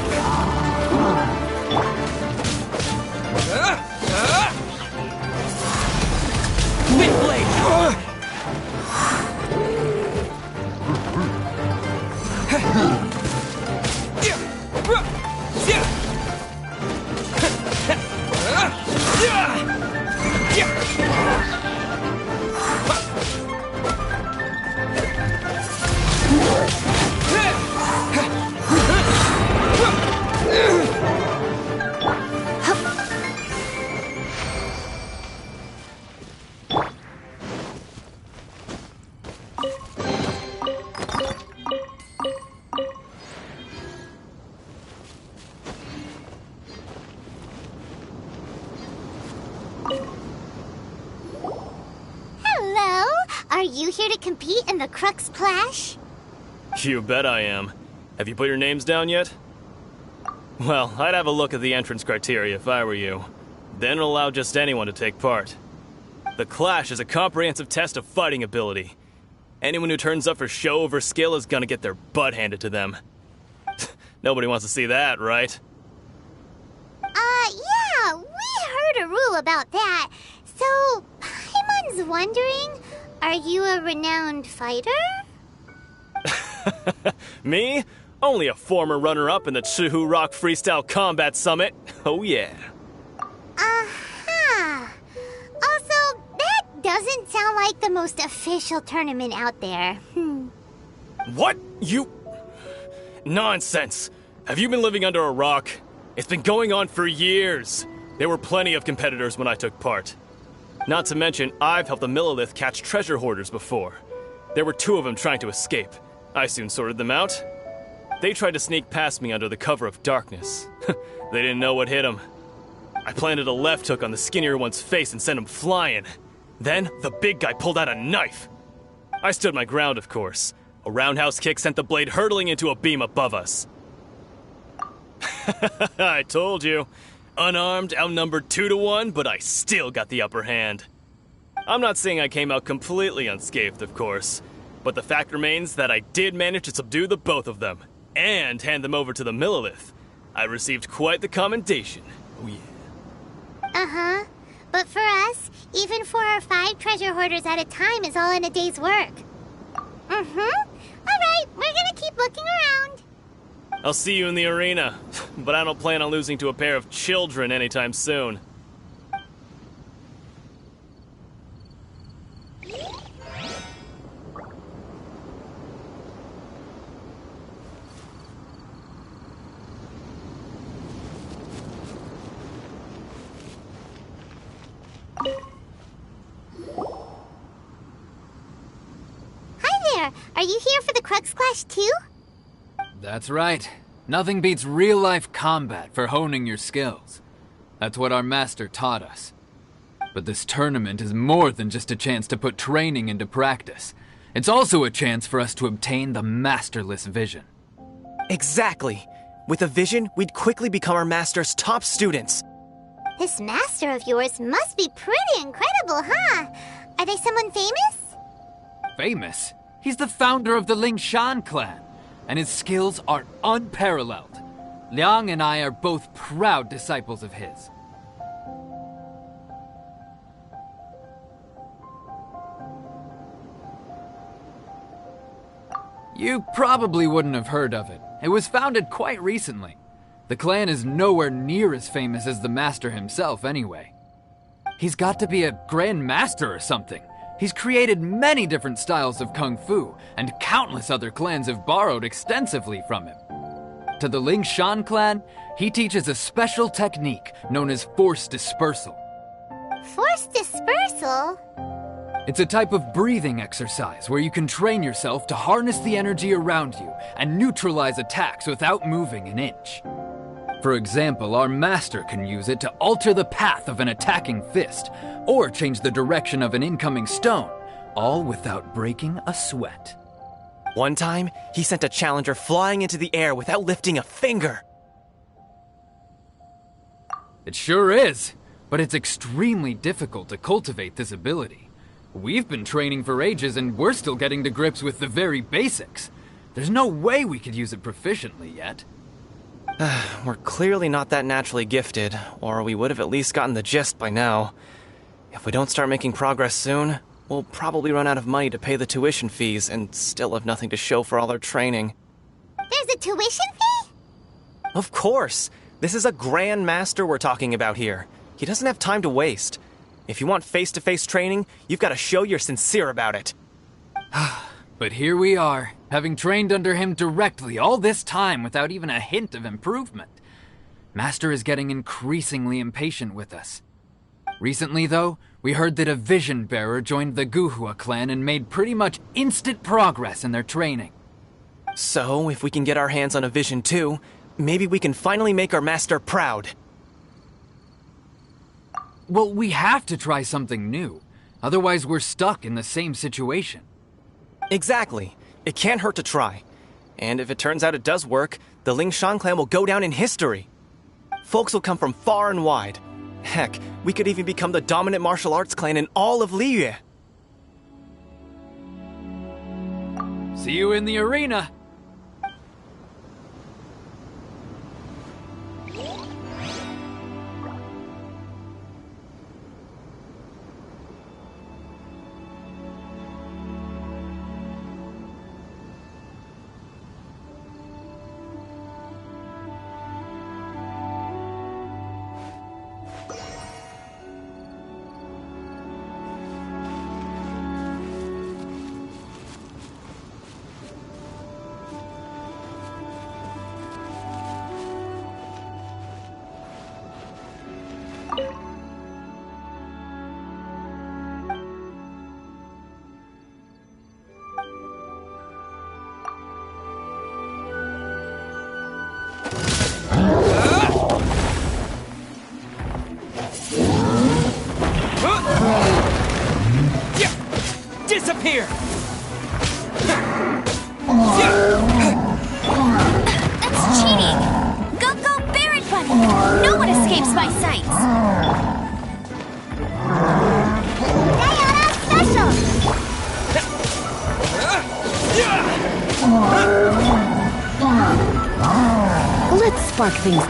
Hello? Are you here to compete in the Crux Clash?
You bet I am. Have you put your names down yet? Well, I'd have a look at the entrance criteria if I were you. Then allow just anyone to take part. The Clash is a comprehensive test of fighting ability. Anyone who turns up for show over skill is gonna get their butt handed to them. Nobody wants to see that, right?
Yeah, we heard a rule about that. So, Paimon's wondering, are you a renowned fighter?
Me? Only a former runner-up in the Chihu Rock Freestyle Combat Summit. Oh yeah.
Uh-huh. Also, that doesn't sound like the most official tournament out there.
What? You... Nonsense. Have you been living under a rock? It's been going on for years. There were plenty of competitors when I took part. Not to mention, I've helped the Millilith catch treasure hoarders before. There were 2 of them trying to escape. I soon sorted them out. They tried to sneak past me under the cover of darkness. They didn't know what hit them. I planted a left hook on the skinnier one's face and sent him flying. Then, the big guy pulled out a knife. I stood my ground, of course. A roundhouse kick sent the blade hurtling into a beam above us. I told you. Unarmed, outnumbered 2 to 1, but I still got the upper hand. I'm not saying I came out completely unscathed, of course. But the fact remains that I did manage to subdue the both of them, and hand them over to the Millilith. I received quite the commendation. Oh yeah.
Uh-huh. But for us, even 4 or 5 treasure hoarders at a time is all in a day's work. Mm-hmm. Alright, we're gonna keep looking around.
I'll see you in the arena, but I don't plan on losing to a pair of children anytime soon.
Are you here for the Crux Clash too?
That's right. Nothing beats real-life combat for honing your skills. That's what our master taught us. But this tournament is more than just a chance to put training into practice. It's also a chance for us to obtain the masterless vision.
Exactly. With a vision, we'd quickly become our master's top students.
This master of yours must be pretty incredible, huh? Are they someone famous?
Famous? He's the founder of the Lingshan clan, and his skills are unparalleled. Liang and I are both proud disciples of his. You probably wouldn't have heard of it. It was founded quite recently. The clan is nowhere near as famous as the master himself, anyway. He's got to be a grand master or something. He's created many different styles of kung fu, and countless other clans have borrowed extensively from him. To the Lingshan clan, he teaches a special technique known as force dispersal.
Force dispersal?
It's a type of breathing exercise where you can train yourself to harness the energy around you and neutralize attacks without moving an inch. For example, our master can use it to alter the path of an attacking fist, or change the direction of an incoming stone, all without breaking a sweat.
One time, he sent a challenger flying into the air without lifting a finger.
It sure is, but it's extremely difficult to cultivate this ability. We've been training for ages and we're still getting to grips with the very basics. There's no way we could use it proficiently yet.
We're clearly not that naturally gifted, or we would have at least gotten the gist by now. If we don't start making progress soon, we'll probably run out of money to pay the tuition fees and still have nothing to show for all our training.
There's a tuition fee?
Of course! This is a Grand Master we're talking about here. He doesn't have time to waste. If you want face-to-face training, you've got to show you're sincere about it.
But here we are, having trained under him directly all this time without even a hint of improvement. Master is getting increasingly impatient with us. Recently, though, we heard that a Vision Bearer joined the Guhua clan and made pretty much instant progress in their training.
So, if we can get our hands on a Vision too, maybe we can finally make our master proud.
Well, we have to try something new. Otherwise, we're stuck in the same situation.
Exactly. It can't hurt to try. And if it turns out it does work, the Lingshan clan will go down in history. Folks will come from far and wide. Heck, we could even become the dominant martial arts clan in all of Liyue.
See you in the arena!
Disappear!
That's cheating! Go, Barret Bunny! No one escapes my sights! Diana Special!
Let's spark things.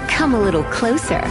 Come a little closer.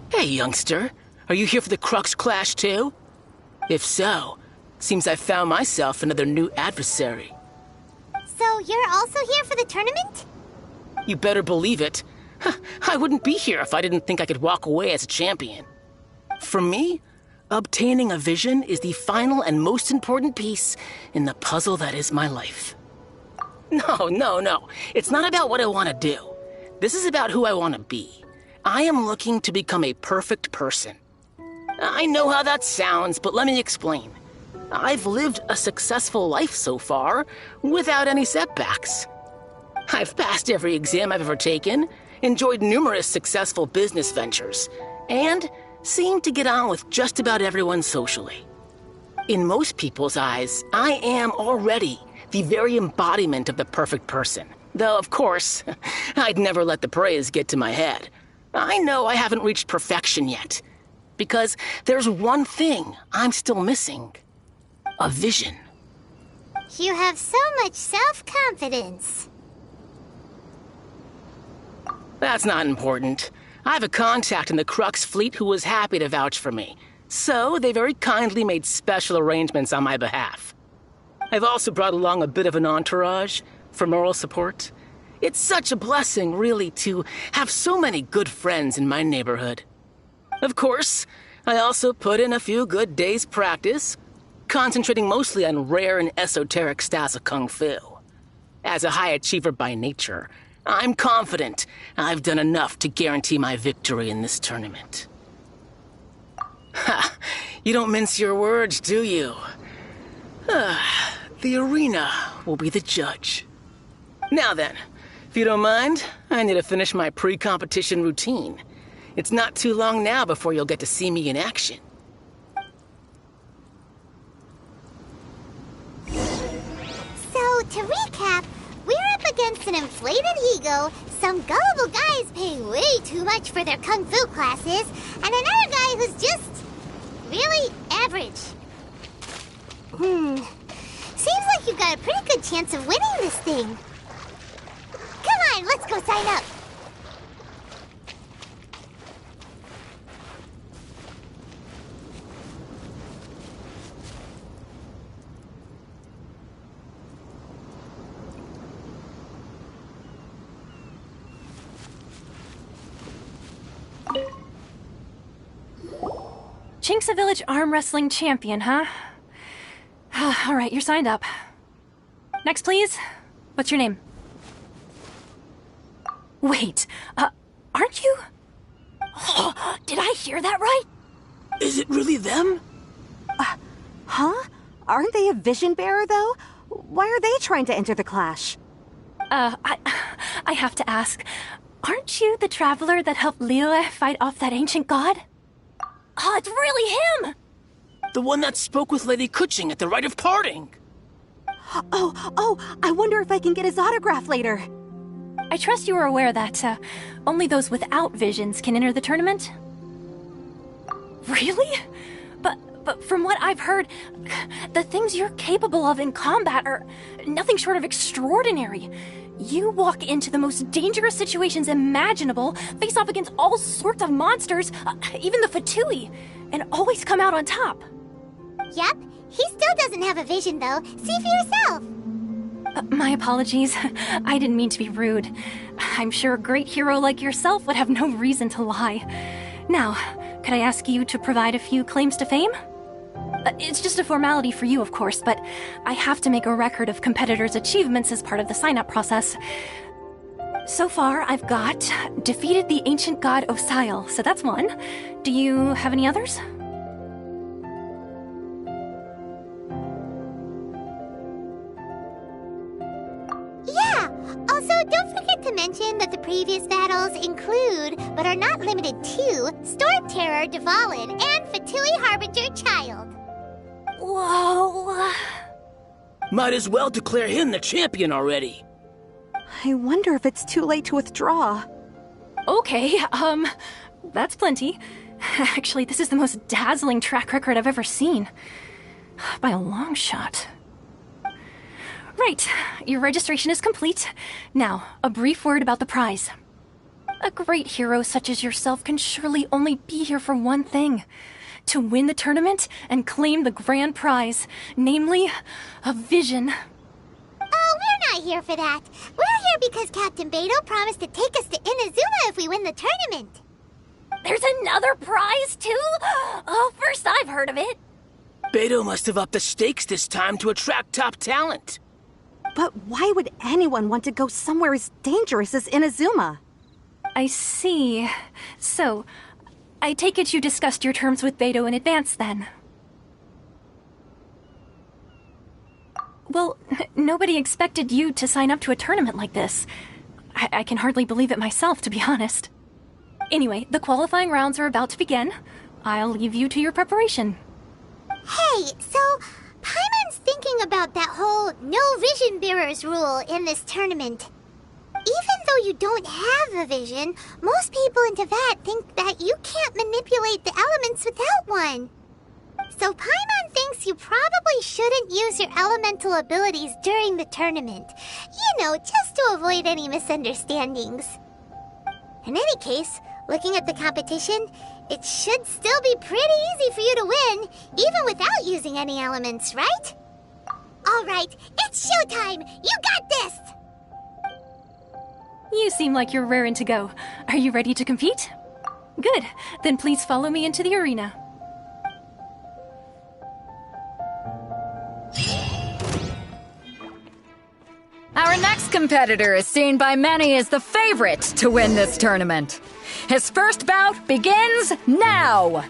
Hey, youngster. Are you here for the Crux Clash, too? If so, seems I found myself another new adversary.
So you're also here for the tournament?
You better believe it. I wouldn't be here if I didn't think I could walk away as a champion. For me, obtaining a vision is the final and most important piece in the puzzle that is my life. No. It's not about what I want to do. This is about who I want to be. I am looking to become a perfect person. I know how that sounds, but let me explain. I've lived a successful life so far, without any setbacks. I've passed every exam I've ever taken, enjoyed numerous successful business ventures, and seem to get on with just about everyone socially. In most people's eyes, I am already the very embodiment of the perfect person. Though, of course, I'd never let the praise get to my head. I know I haven't reached perfection yet, because there's one thing I'm still missing. A vision.
You have so much self-confidence.
That's not important. I have a contact in the Crux fleet who was happy to vouch for me, so they very kindly made special arrangements on my behalf. I've also brought along a bit of an entourage for moral support. It's such a blessing, really, to have so many good friends in my neighborhood. Of course, I also put in a few good days' practice, concentrating mostly on rare and esoteric styles of kung fu. As a high achiever by nature, I'm confident I've done enough to guarantee my victory in this tournament. Ha! You don't mince your words, do you? The arena will be the judge. Now then, if you don't mind, I need to finish my pre-competition routine. It's not too long now before you'll get to see me in action.
So, to recap, we're up against an inflated ego, some gullible guys paying way too much for their kung fu classes, and another guy who's just really average. Seems like you've got a pretty good chance of winning this thing. Come on, let's go sign up.
Chinksa Village Arm Wrestling Champion, huh? Alright, you're signed up. Next, please. What's your name? Wait, aren't you? Oh, did I hear that right?
Is it really them?
Huh? Aren't they a vision bearer, though? Why are they trying to enter the clash?
I have to ask, aren't you the traveler that helped Liyue fight off that ancient god? Oh, it's really him!
The one that spoke with Lady Kuching at the Rite of Parting.
Oh, I wonder if I can get his autograph later.
I trust you are aware that, only those without visions can enter the tournament? Really? But from what I've heard, the things you're capable of in combat are nothing short of extraordinary. You walk into the most dangerous situations imaginable, face off against all sorts of monsters, even the Fatui, and always come out on top.
Yep, he still doesn't have a vision, though. See for yourself.
My apologies. I didn't mean to be rude. I'm sure a great hero like yourself would have no reason to lie. Now, could I ask you to provide a few claims to fame? It's just a formality for you, of course, but I have to make a record of competitors' achievements as part of the sign-up process. So far, I've got defeated the ancient god Osail, so that's one. Do you have any others?
Yeah! Also, don't forget to mention that the previous battles include, but are not limited to, Storm Terror Dvalin and Fatui Harbinger Child.
Whoa!
Might as well declare him the champion already.
I wonder if it's too late to withdraw.
Okay, that's plenty. Actually, this is the most dazzling track record I've ever seen. By a long shot. Right, your registration is complete. Now, a brief word about the prize. A great hero such as yourself can surely only be here for one thing. To win the tournament and claim the grand prize, namely, a vision.
Oh, we're not here for that. We're here because Captain Beto promised to take us to Inazuma if we win the tournament.
There's another prize, too? Oh, first I've heard of it.
Beto must have upped the stakes this time to attract top talent.
But why would anyone want to go somewhere as dangerous as Inazuma?
I see. So, I take it you discussed your terms with Beidou in advance, then? Well, nobody expected you to sign up to a tournament like this. I can hardly believe it myself, to be honest. Anyway, the qualifying rounds are about to begin. I'll leave you to your preparation.
Hey, so Paimon's thinking about that whole no vision bearers rule in this tournament. Even though you don't have a vision, most people in Teyvat think that you can't manipulate the elements without one. So Paimon thinks you probably shouldn't use your elemental abilities during the tournament. You know, just to avoid any misunderstandings. In any case, looking at the competition, it should still be pretty easy for you to win, even without using any elements, right? Alright, it's showtime! You got this!
You seem like you're raring to go. Are you ready to compete? Good. Then please follow me into the arena.
Our next competitor is seen by many as the favorite to win this tournament. His first bout begins now!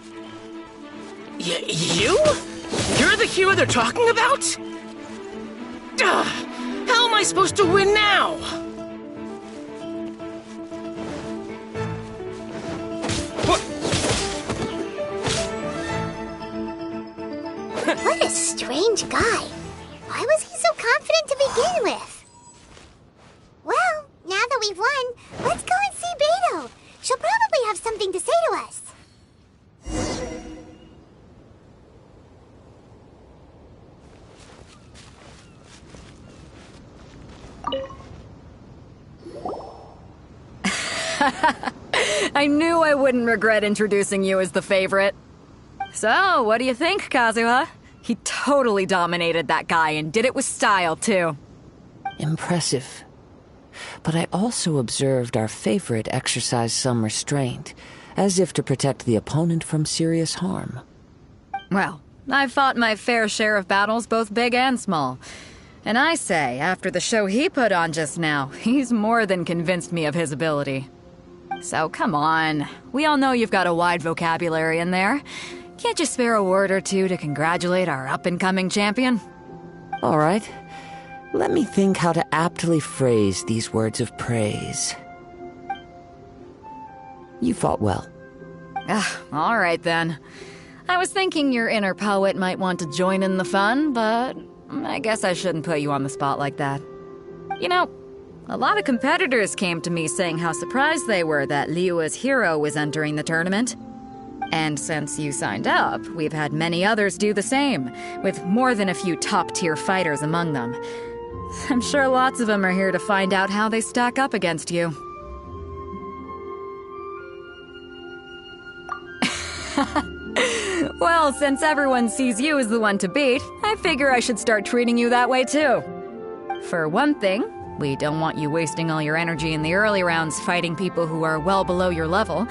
You? You're the hero they're talking about? How am I supposed to win now?
What a strange guy. Why was he so confident to begin with? Well, now that we've won, let's go and see Beidou. She'll probably have something to say to us.
I knew I wouldn't regret introducing you as the favorite. So, what do you think, Kazuha? He totally dominated that guy and did it with style, too.
Impressive. But I also observed our favorite exercise some restraint, as if to protect the opponent from serious harm.
Well, I've fought my fair share of battles, both big and small. And I say, after the show he put on just now, he's more than convinced me of his ability. So come on, we all know you've got a wide vocabulary in there. Can't you spare a word or two to congratulate our up-and-coming champion?
All right. Let me think how to aptly phrase these words of praise. You fought well.
All right then. I was thinking your inner poet might want to join in the fun, but I guess I shouldn't put you on the spot like that. You know, a lot of competitors came to me saying how surprised they were that Liyue's hero was entering the tournament. And since you signed up, we've had many others do the same, with more than a few top-tier fighters among them. I'm sure lots of them are here to find out how they stack up against you. Well, since everyone sees you as the one to beat, I figure I should start treating you that way too. For one thing, we don't want you wasting all your energy in the early rounds fighting people who are well below your level.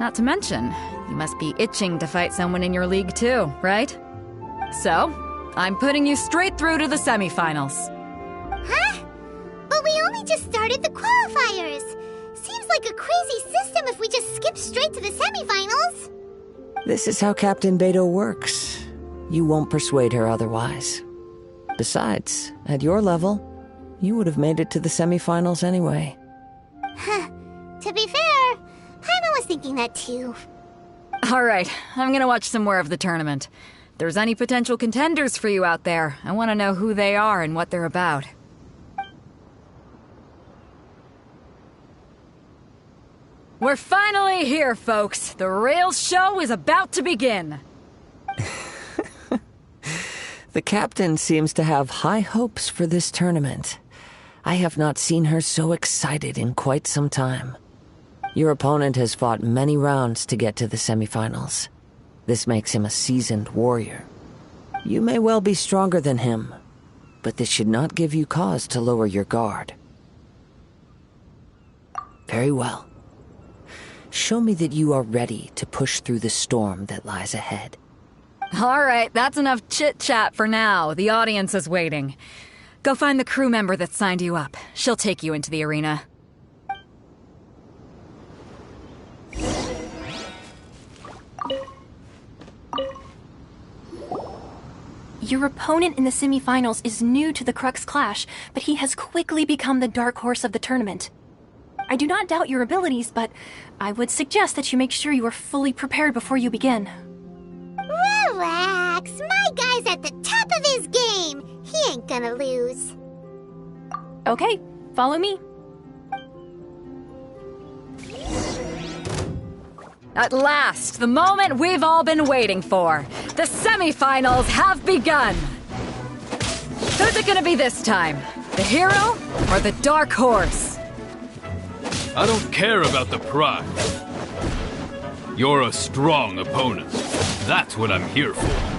Not to mention, you must be itching to fight someone in your league too, right? So, I'm putting you straight through to the semifinals.
Huh? But we only just started the qualifiers. Seems like a crazy system if we just skip straight to the semifinals.
This is how Captain Beidou works. You won't persuade her otherwise. Besides, at your level, you would have made it to the semifinals anyway.
Huh. To be fair, Paimon was thinking that too.
Alright, I'm gonna watch some more of the tournament. If there's any potential contenders for you out there, I want to know who they are and what they're about. We're finally here, folks. The real show is about to begin.
The captain seems to have high hopes for this tournament. I have not seen her so excited in quite some time. Your opponent has fought many rounds to get to the semifinals. This makes him a seasoned warrior. You may well be stronger than him, but this should not give you cause to lower your guard. Very well. Show me that you are ready to push through the storm that lies ahead.
Alright, that's enough chit-chat for now. The audience is waiting. Go find the crew member that signed you up. She'll take you into the arena.
Your opponent in the semifinals is new to the Crux Clash, but he has quickly become the dark horse of the tournament. I do not doubt your abilities, but I would suggest that you make sure you are fully prepared before you begin.
Relax, my guy's at the top of his game. He ain't gonna lose.
Okay, follow me.
At last, the moment we've all been waiting for. The semifinals have begun. Who's it gonna be this time? The hero or the dark horse?
I don't care about the prize. You're a strong opponent. That's what I'm here for.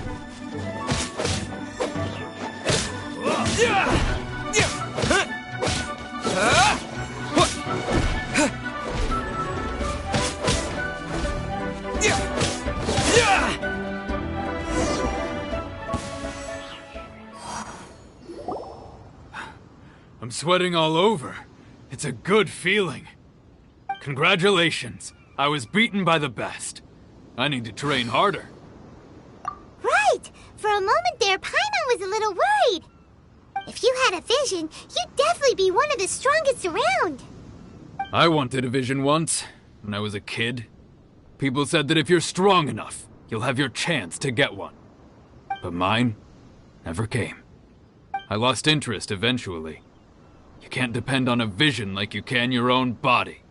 I'm sweating all over. It's a good feeling. Congratulations. I was beaten by the best. I need to train harder.
Right! For a moment there, Paimon was a little worried. If you had a vision, you'd definitely be one of the strongest around.
I wanted a vision once, when I was a kid. People said that if you're strong enough, you'll have your chance to get one. But mine never came. I lost interest eventually. You can't depend on a vision like you can your own body.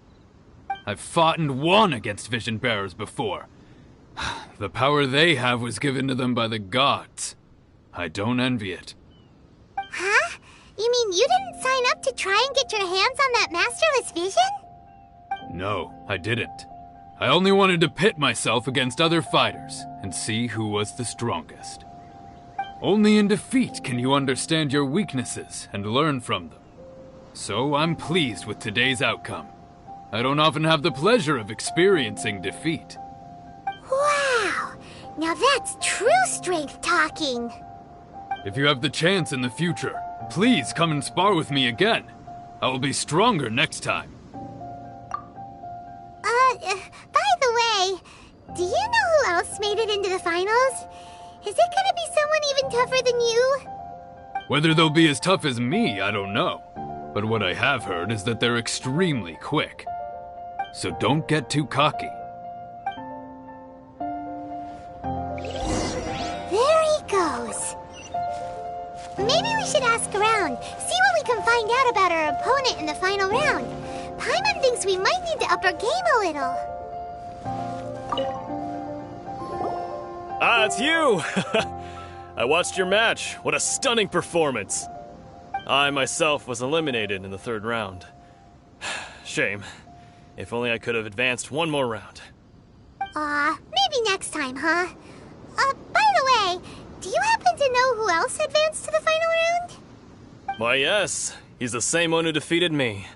I've fought and won against vision bearers before. The power they have was given to them by the gods. I don't envy it.
Huh? You mean you didn't sign up to try and get your hands on that masterless vision?
No, I didn't. I only wanted to pit myself against other fighters and see who was the strongest. Only in defeat can you understand your weaknesses and learn from them. So I'm pleased with today's outcome. I don't often have the pleasure of experiencing defeat.
Wow! Now that's true strength talking.
If you have the chance in the future, please come and spar with me again. I will be stronger next time.
By the way, do you know who else made it into the finals? Is it gonna be someone even tougher than you?
Whether they'll be as tough as me, I don't know. But what I have heard is that they're extremely quick. So don't get too cocky.
There he goes. Maybe we should ask around, see what we can find out about our opponent in the final round. Paimon thinks we might need to up our game a little.
Ah, it's you! I watched your match. What a stunning performance. I myself was eliminated in the third round. Shame. If only I could have advanced one more round.
Maybe next time, huh? By the way, do you happen to know who else advanced to the final round?
Why, yes. He's the same one who defeated me.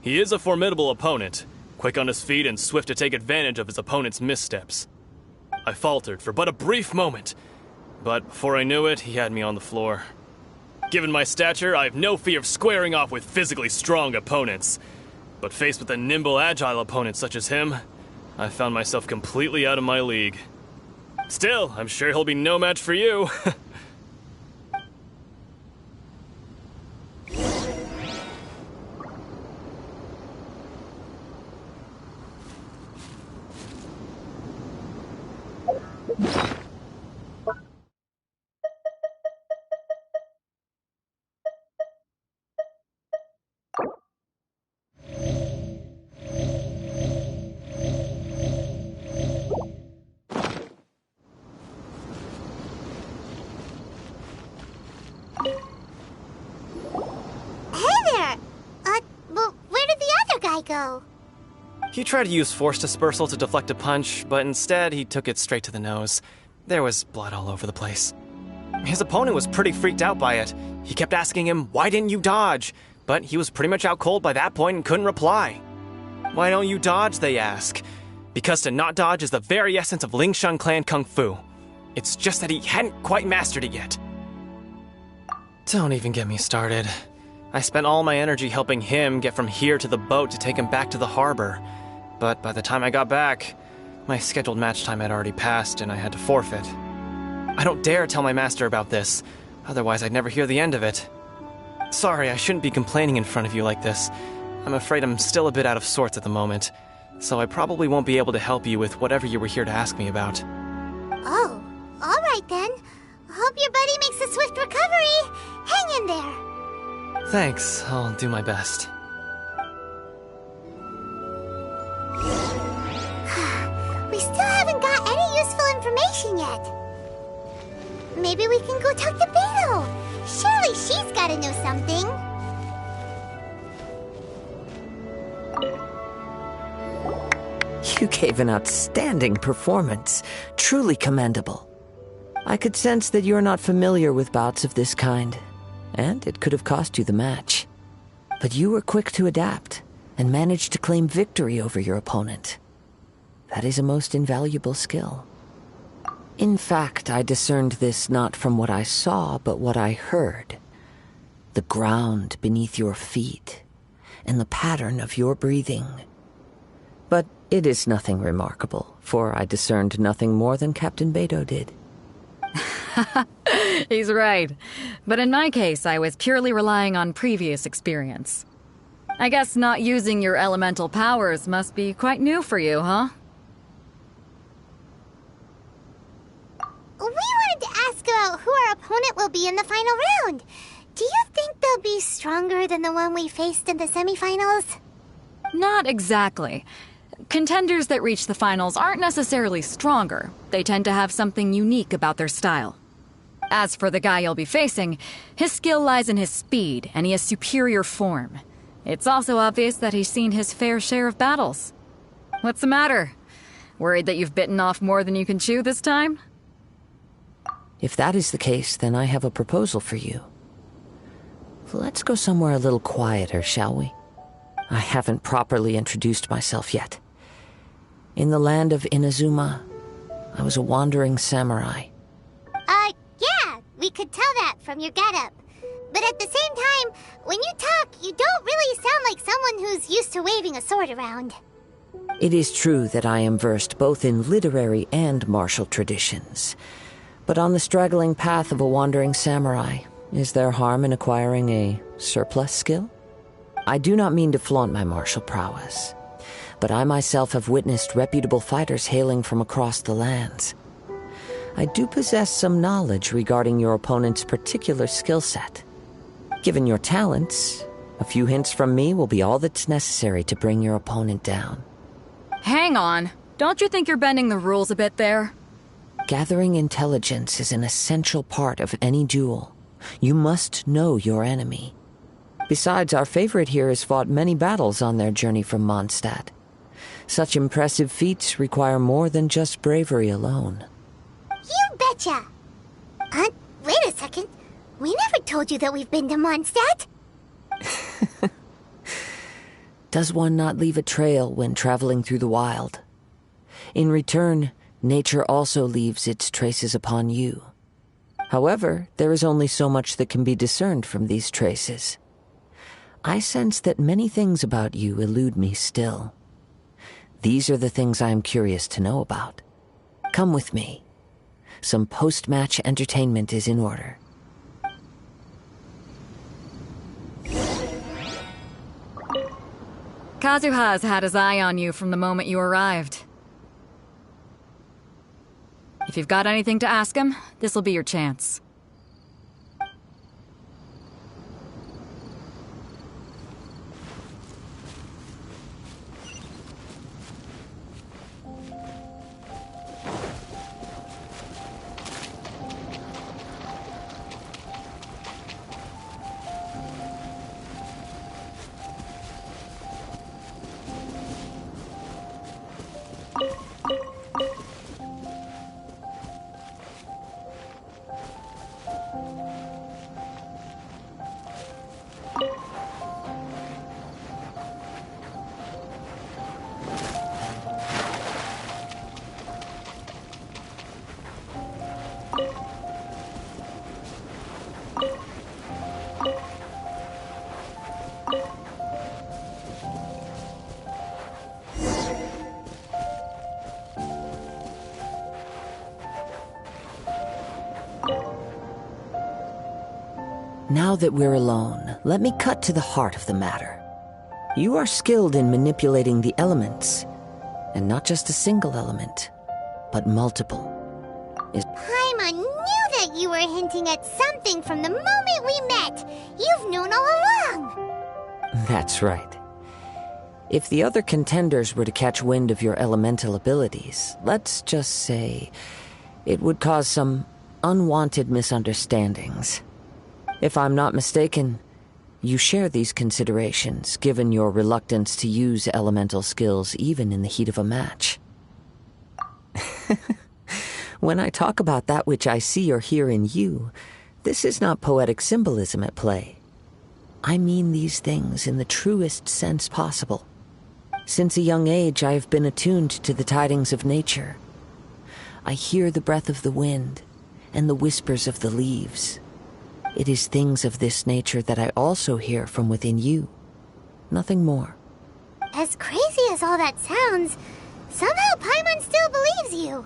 He is a formidable opponent, quick on his feet and swift to take advantage of his opponent's missteps. I faltered for but a brief moment, but before I knew it, he had me on the floor. Given my stature, I have no fear of squaring off with physically strong opponents. But faced with a nimble, agile opponent such as him, I found myself completely out of my league. Still, I'm sure he'll be no match for you.
Go.
He tried to use force dispersal to deflect a punch, but instead he took it straight to the nose. There was blood all over the place. His opponent was pretty freaked out by it. He kept asking him, "Why didn't you dodge?" But he was pretty much out cold by that point and couldn't reply. "Why don't you dodge?" they ask. Because to not dodge is the very essence of Lingshan clan kung fu. It's just that he hadn't quite mastered it yet. Don't even get me started. I spent all my energy helping him get from here to the boat to take him back to the harbor. But by the time I got back, my scheduled match time had already passed and I had to forfeit. I don't dare tell my master about this, otherwise I'd never hear the end of it. Sorry, I shouldn't be complaining in front of you like this. I'm afraid I'm still a bit out of sorts at the moment, so I probably won't be able to help you with whatever you were here to ask me about.
Oh, alright then. Hope your buddy makes a swift recovery. Hang in there.
Thanks, I'll do my best.
We still haven't got any useful information yet. Maybe we can go talk to Beto. Surely she's gotta know something.
You gave an outstanding performance. Truly commendable. I could sense that you're not familiar with bouts of this kind, and it could have cost you the match. But you were quick to adapt, and managed to claim victory over your opponent. That is a most invaluable skill. In fact, I discerned this not from what I saw, but what I heard. The ground beneath your feet, and the pattern of your breathing. But it is nothing remarkable, for I discerned nothing more than Captain Beto did.
He's right. But in my case, I was purely relying on previous experience. I guess not using your elemental powers must be quite new for you, huh?
We wanted to ask about who our opponent will be in the final round. Do you think they'll be stronger than the one we faced in the semifinals?
Not exactly. Contenders that reach the finals aren't necessarily stronger. They tend to have something unique about their style. As for the guy you'll be facing, his skill lies in his speed, and he has superior form. It's also obvious that he's seen his fair share of battles. What's the matter? Worried that you've bitten off more than you can chew this time?
If that is the case, then I have a proposal for you. Let's go somewhere a little quieter, shall we? I haven't properly introduced myself yet. In the land of Inazuma, I was a wandering samurai.
Yeah, we could tell that from your getup. But at the same time, when you talk, you don't really sound like someone who's used to waving a sword around.
It is true that I am versed both in literary and martial traditions. But on the straggling path of a wandering samurai, is there harm in acquiring a surplus skill? I do not mean to flaunt my martial prowess, but I myself have witnessed reputable fighters hailing from across the lands. I do possess some knowledge regarding your opponent's particular skill set. Given your talents, a few hints from me will be all that's necessary to bring your opponent down.
Hang on. Don't you think you're bending the rules a bit there?
Gathering intelligence is an essential part of any duel. You must know your enemy. Besides, our favorite here has fought many battles on their journey from Mondstadt. Such impressive feats require more than just bravery alone.
You betcha! Wait a second. We never told you that we've been to Mondstadt.
Does one not leave a trail when traveling through the wild? In return, nature also leaves its traces upon you. However, there is only so much that can be discerned from these traces. I sense that many things about you elude me still. These are the things I am curious to know about. Come with me. Some post-match entertainment is in order.
Kazuha's had his eye on you from the moment you arrived. If you've got anything to ask him, this'll be your chance.
Now that we're alone, let me cut to the heart of the matter. You are skilled in manipulating the elements, and not just a single element, but multiple.
Paimon knew that you were hinting at something from the moment we met. You've known all along.
That's right. If the other contenders were to catch wind of your elemental abilities, let's just say it would cause some unwanted misunderstandings. If I'm not mistaken, you share these considerations, given your reluctance to use elemental skills even in the heat of a match. When I talk about that which I see or hear in you, this is not poetic symbolism at play. I mean these things in the truest sense possible. Since a young age, I have been attuned to the tidings of nature. I hear the breath of the wind and the whispers of the leaves. It is things of this nature that I also hear from within you. Nothing more.
As crazy as all that sounds, somehow Paimon still believes you.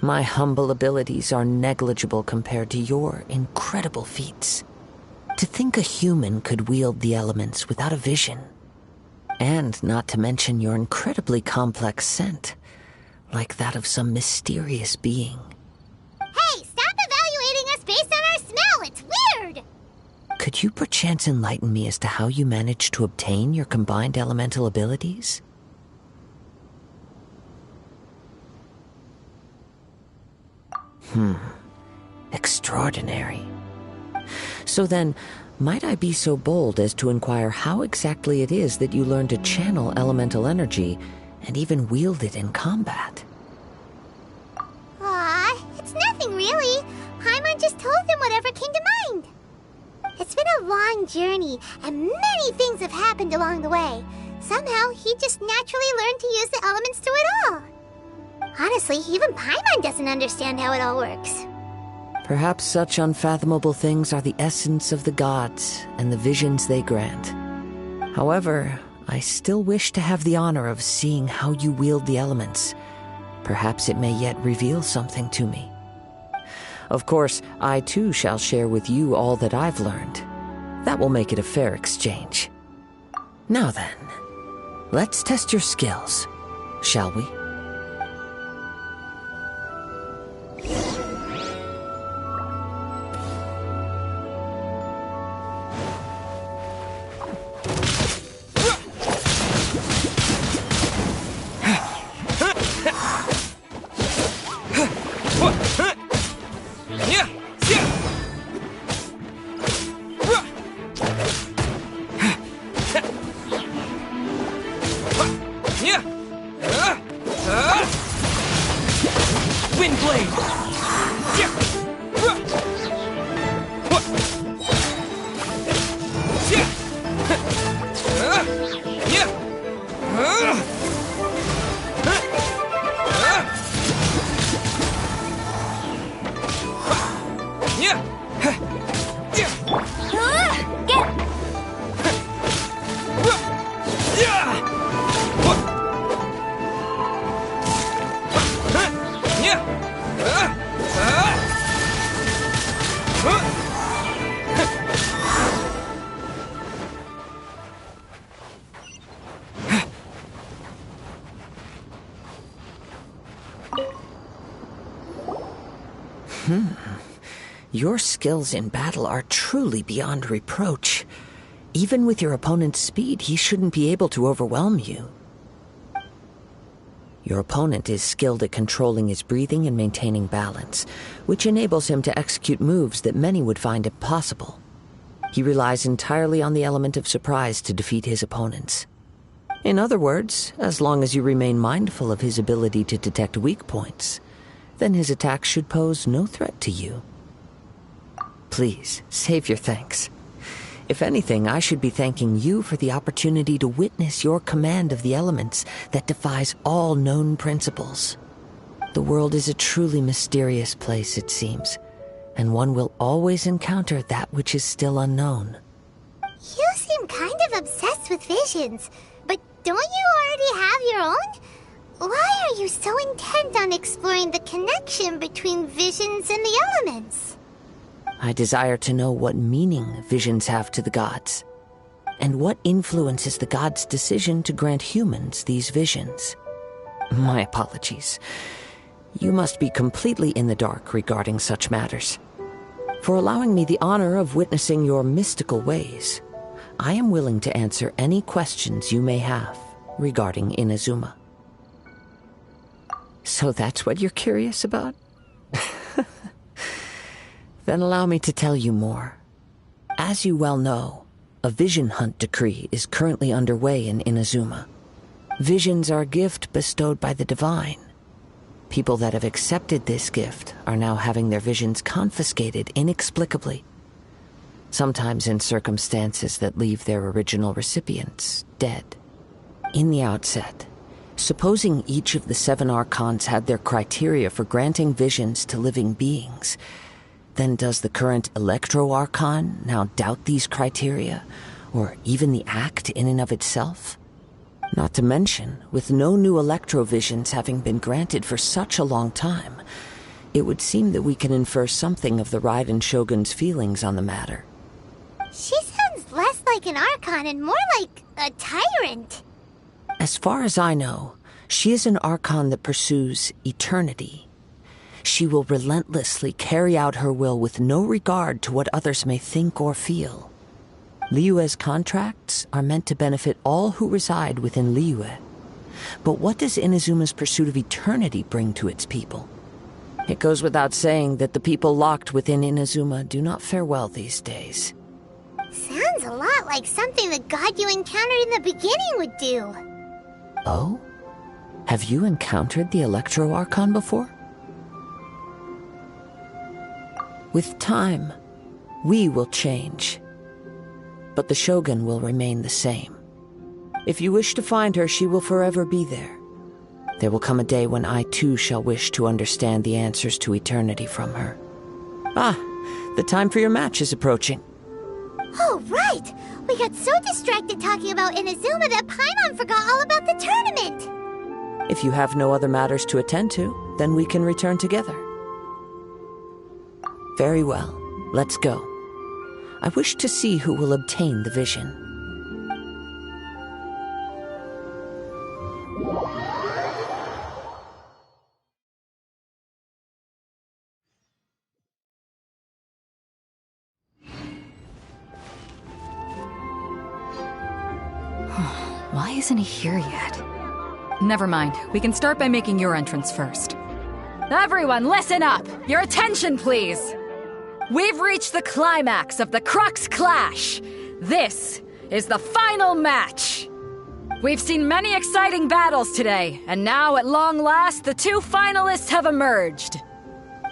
My humble abilities are negligible compared to your incredible feats. To think a human could wield the elements without a vision. And not to mention your incredibly complex scent, like that of some mysterious being.
Hey, stop evaluating us based on our smell! It's weird!
Could you perchance enlighten me as to how you managed to obtain your combined elemental abilities? Extraordinary. So then, might I be so bold as to inquire how exactly it is that you learned to channel elemental energy and even wield it in combat?
Aw, it's nothing really. Paimon just told him whatever came to mind. It's been a long journey, and many things have happened along the way. Somehow, he just naturally learned to use the elements through it all. Honestly, even Paimon doesn't understand how it all works.
Perhaps such unfathomable things are the essence of the gods and the visions they grant. However, I still wish to have the honor of seeing how you wield the elements. Perhaps it may yet reveal something to me. Of course, I too shall share with you all that I've learned. That will make it a fair exchange. Now then, let's test your skills, shall we? Your skills in battle are truly beyond reproach. Even with your opponent's speed, he shouldn't be able to overwhelm you. Your opponent is skilled at controlling his breathing and maintaining balance, which enables him to execute moves that many would find impossible. He relies entirely on the element of surprise to defeat his opponents. In other words, as long as you remain mindful of his ability to detect weak points, then his attacks should pose no threat to you. Please, save your thanks. If anything, I should be thanking you for the opportunity to witness your command of the elements that defies all known principles. The world is a truly mysterious place, it seems, and one will always encounter that which is still unknown.
You seem kind of obsessed with visions, but don't you already have your own? Why are you so intent on exploring the connection between visions and the elements?
I desire to know what meaning visions have to the gods, and what influences the gods' decision to grant humans these visions. My apologies. You must be completely in the dark regarding such matters. For allowing me the honor of witnessing your mystical ways, I am willing to answer any questions you may have regarding Inazuma. So that's what you're curious about? Then allow me to tell you more. As you well know, a vision hunt decree is currently underway in Inazuma. Visions are a gift bestowed by the divine. People that have accepted this gift are now having their visions confiscated inexplicably, sometimes in circumstances that leave their original recipients dead. In the outset, supposing each of the 7 archons had their criteria for granting visions to living beings, then does the current Electro-Archon now doubt these criteria, or even the act in and of itself? Not to mention, with no new Electro-Visions having been granted for such a long time, it would seem that we can infer something of the Raiden Shogun's feelings on the matter.
She sounds less like an Archon and more like a tyrant.
As far as I know, she is an Archon that pursues eternity. She will relentlessly carry out her will with no regard to what others may think or feel. Liyue's contracts are meant to benefit all who reside within Liyue. But what does Inazuma's pursuit of eternity bring to its people? It goes without saying that the people locked within Inazuma do not fare well these days.
Sounds a lot like something the god you encountered in the beginning would do.
Oh? Have you encountered the Electro-Archon before? With time, we will change. But the Shogun will remain the same. If you wish to find her, she will forever be there. There will come a day when I too shall wish to understand the answers to eternity from her. Ah, the time for your match is approaching.
Oh, right! We got so distracted talking about Inazuma that Paimon forgot all about the tournament!
If you have no other matters to attend to, then we can return together. Very well, let's go. I wish to see who will obtain the vision.
Why isn't he here yet? Never mind. We can start by making your entrance first. Everyone, listen up! Your attention, please! We've reached the climax of the Crux Clash. This is the final match. We've seen many exciting battles today, and now at long last, the 2 finalists have emerged.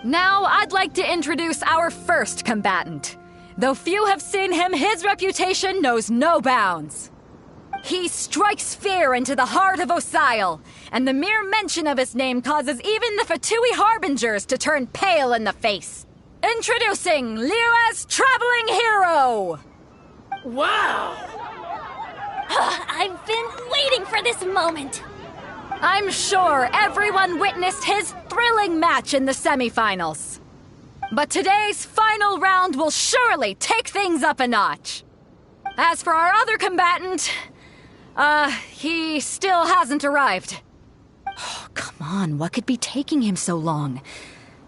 Now, I'd like to introduce our first combatant. Though few have seen him, his reputation knows no bounds. He strikes fear into the heart of Osile, and the mere mention of his name causes even the Fatui Harbingers to turn pale in the face. Introducing Liyue's traveling hero!
Wow!
I've been waiting for this moment.
I'm sure everyone witnessed his thrilling match in the semifinals. But today's final round will surely take things up a notch. As for our other combatant, he still hasn't arrived. Oh, come on, what could be taking him so long?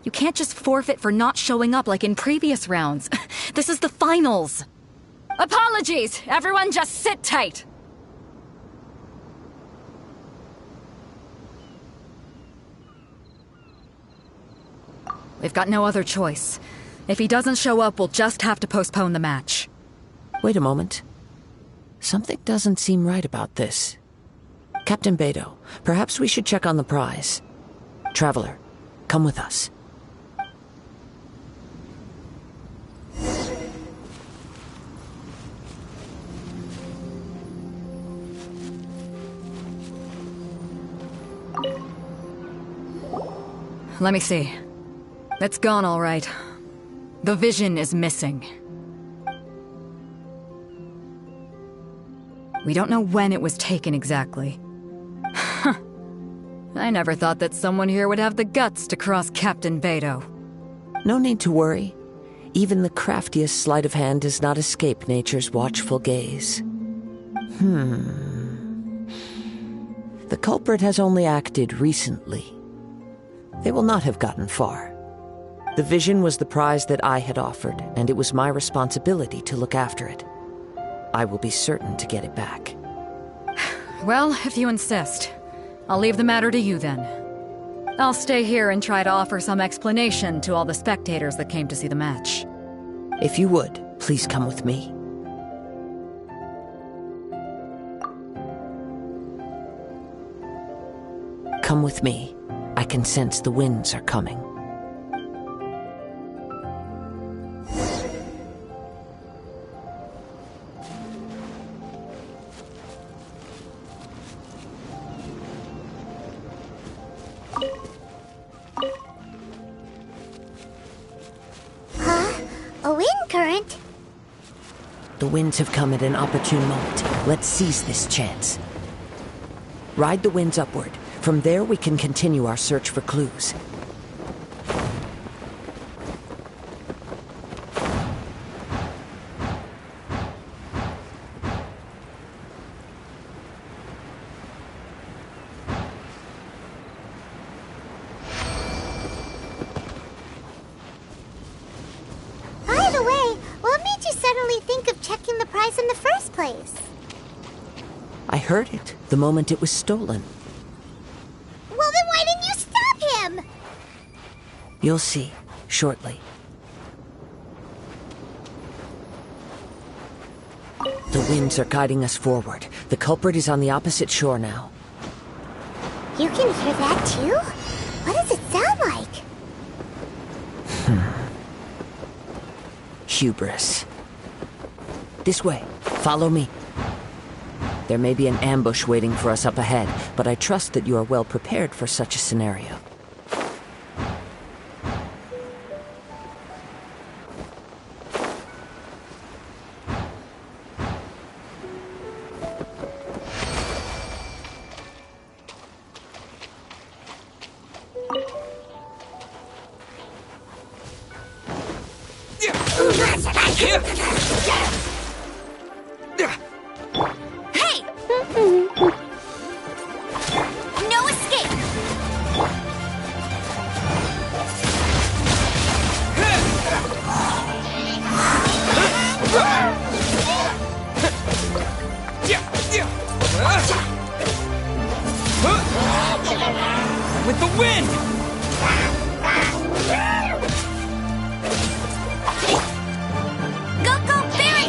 You can't just forfeit for not showing up like in previous rounds. This is the finals. Apologies! Everyone just sit tight. We've got no other choice. If he doesn't show up, we'll just have to postpone the match.
Wait a moment. Something doesn't seem right about this. Captain Beidou, perhaps we should check on the prize. Traveler, come with us.
Let me see. It's gone all right. The vision is missing. We don't know when it was taken exactly. I never thought that someone here would have the guts to cross Captain Beidou.
No need to worry. Even the craftiest sleight of hand does not escape nature's watchful gaze. The culprit has only acted recently. They will not have gotten far. The vision was the prize that I had offered, and it was my responsibility to look after it. I will be certain to get it back.
Well, if you insist, I'll leave the matter to you then. I'll stay here and try to offer some explanation to all the spectators that came to see the match.
If you would, please come with me. Come with me. I can sense the winds are coming.
A wind current?
The winds have come at an opportune moment. Let's seize this chance. Ride the winds upward. From there, we can continue our search for clues.
By the way, what made you suddenly think of checking the prize in the first place?
I heard it the moment it was stolen.
Well, then why didn't you stop him?
You'll see, shortly. The winds are guiding us forward. The culprit is on the opposite shore now.
You can hear that too? What does it sound like?
Hubris. This way. Follow me. There may be an ambush waiting for us up ahead, but I trust that you are well prepared for such a scenario.
Hey! No escape!
With the wind!
Go, go, fairy!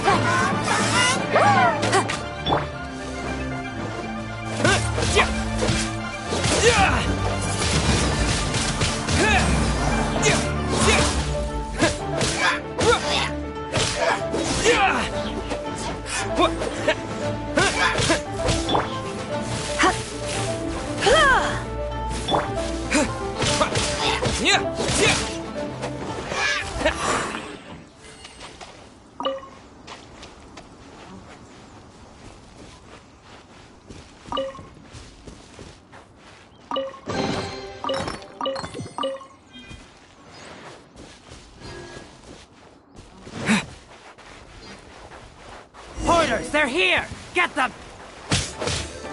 Hoarders, they're here! Get them!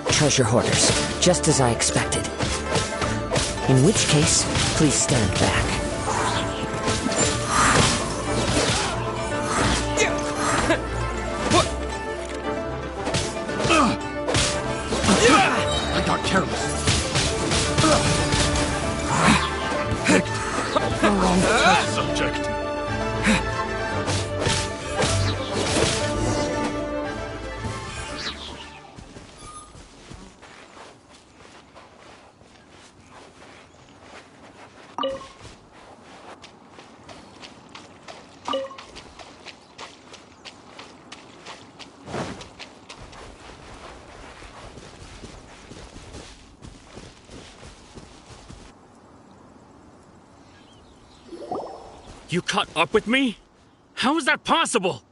Treasure hoarders, just as I expected. In which case, please stand back.
I got careless.
The wrong
subject.
You caught up with me? How is that possible?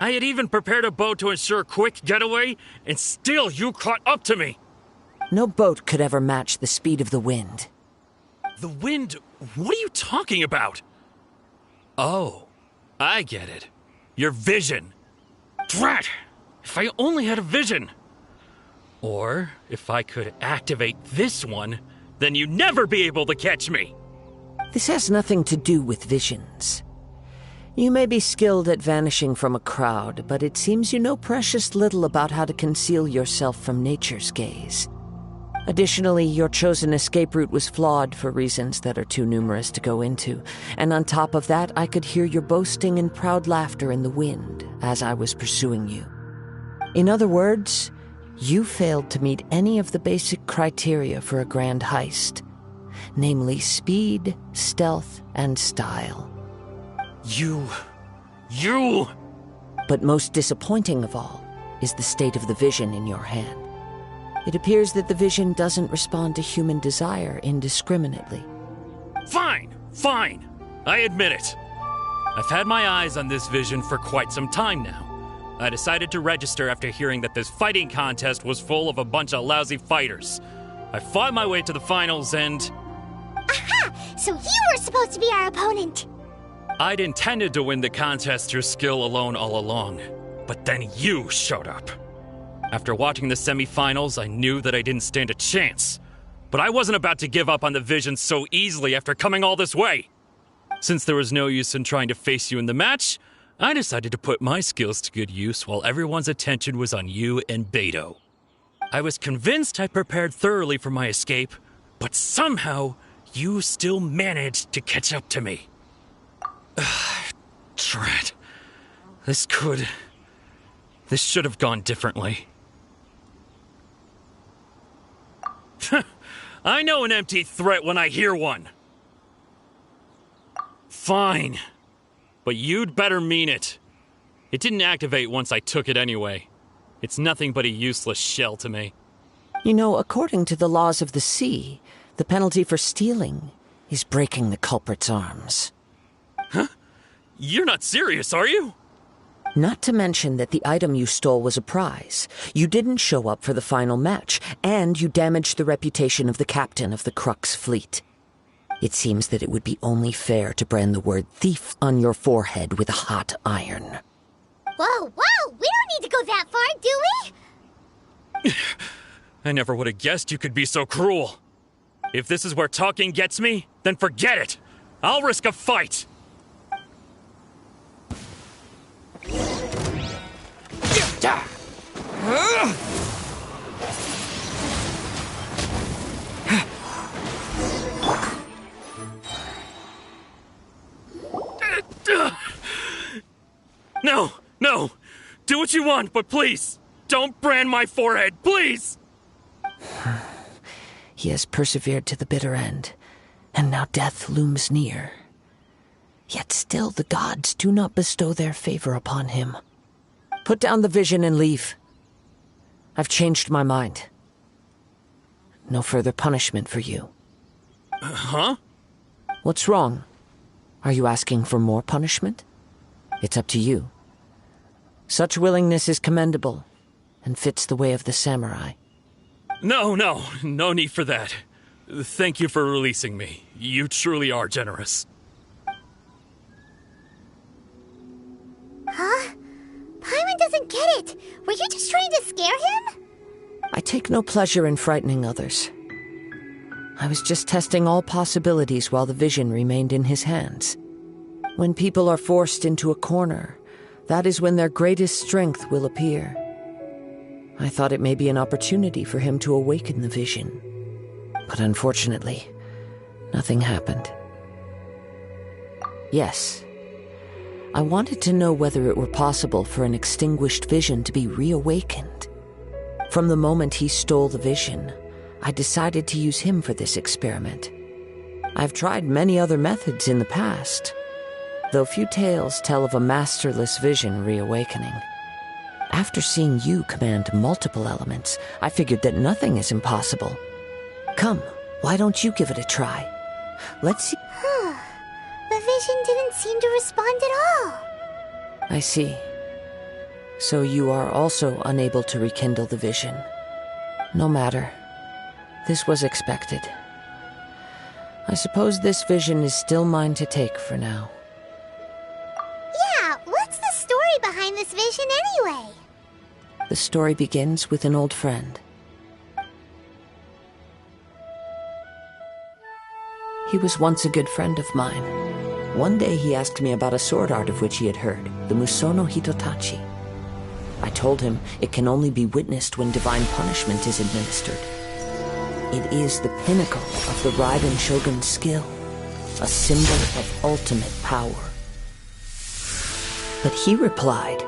I had even prepared a boat to ensure a quick getaway, and still you caught up to me!
No boat could ever match the speed of the wind.
The wind? What are you talking about? Oh, I get it. Your vision. Drat! If I only had a vision. Or, if I could activate this one, then you'd never be able to catch me.
This has nothing to do with visions. You may be skilled at vanishing from a crowd, but it seems you know precious little about how to conceal yourself from nature's gaze. Additionally, your chosen escape route was flawed for reasons that are too numerous to go into, and on top of that, I could hear your boasting and proud laughter in the wind as I was pursuing you. In other words, you failed to meet any of the basic criteria for a grand heist, namely speed, stealth, and style.
You...
But most disappointing of all is the state of the vision in your hand. It appears that the vision doesn't respond to human desire indiscriminately.
Fine. I admit it. I've had my eyes on this vision for quite some time now. I decided to register after hearing that this fighting contest was full of a bunch of lousy fighters. I fought my way to the finals and...
Aha! So you were supposed to be our opponent!
I'd intended to win the contest through skill alone all along, but then you showed up. After watching the semi-finals, I knew that I didn't stand a chance. But I wasn't about to give up on the vision so easily after coming all this way. Since there was no use in trying to face you in the match, I decided to put my skills to good use while everyone's attention was on you and Beto. I was convinced I prepared thoroughly for my escape, but somehow you still managed to catch up to me. Drat. This should have gone differently. I know an empty threat when I hear one. Fine. But you'd better mean it. It didn't activate once I took it anyway. It's nothing but a useless shell to me.
You know, according to the laws of the sea, the penalty for stealing is breaking the culprit's arms.
Huh? You're not serious, are you?
Not to mention that the item you stole was a prize. You didn't show up for the final match, and you damaged the reputation of the captain of the Crux fleet. It seems that it would be only fair to brand the word thief on your forehead with a hot iron.
Whoa, we don't need to go that far, do we?
I never would have guessed you could be so cruel. If this is where talking gets me, then forget it. I'll risk a fight. No! Do what you want, but please, don't brand my forehead, please!
He has persevered to the bitter end, and now death looms near. Yet still the gods do not bestow their favor upon him. Put down the vision and leave. I've changed my mind. No further punishment for you.
Huh?
What's wrong? Are you asking for more punishment? It's up to you. Such willingness is commendable, and fits the way of the samurai.
No need for that. Thank you for releasing me. You truly are generous.
Huh? Paimon doesn't get it. Were you just trying to scare him?
I take no pleasure in frightening others. I was just testing all possibilities while the vision remained in his hands. When people are forced into a corner, that is when their greatest strength will appear. I thought it may be an opportunity for him to awaken the vision. But unfortunately, nothing happened. Yes, I wanted to know whether it were possible for an extinguished vision to be reawakened. From the moment he stole the vision, I decided to use him for this experiment. I've tried many other methods in the past, though few tales tell of a masterless vision reawakening. After seeing you command multiple elements, I figured that nothing is impossible. Come, why don't you give it a try? Let's see.
The vision didn't seem to respond at all.
I see. So you are also unable to rekindle the vision. No matter. This was expected. I suppose this vision is still mine to take for now.
vision anyway?
The story begins with an old friend. He was once a good friend of mine. One day he asked me about a sword art of which he had heard, the Musono Hitotachi. I told him it can only be witnessed when divine punishment is administered. It is the pinnacle of the Raiden Shogun's skill, a symbol of ultimate power. But he replied,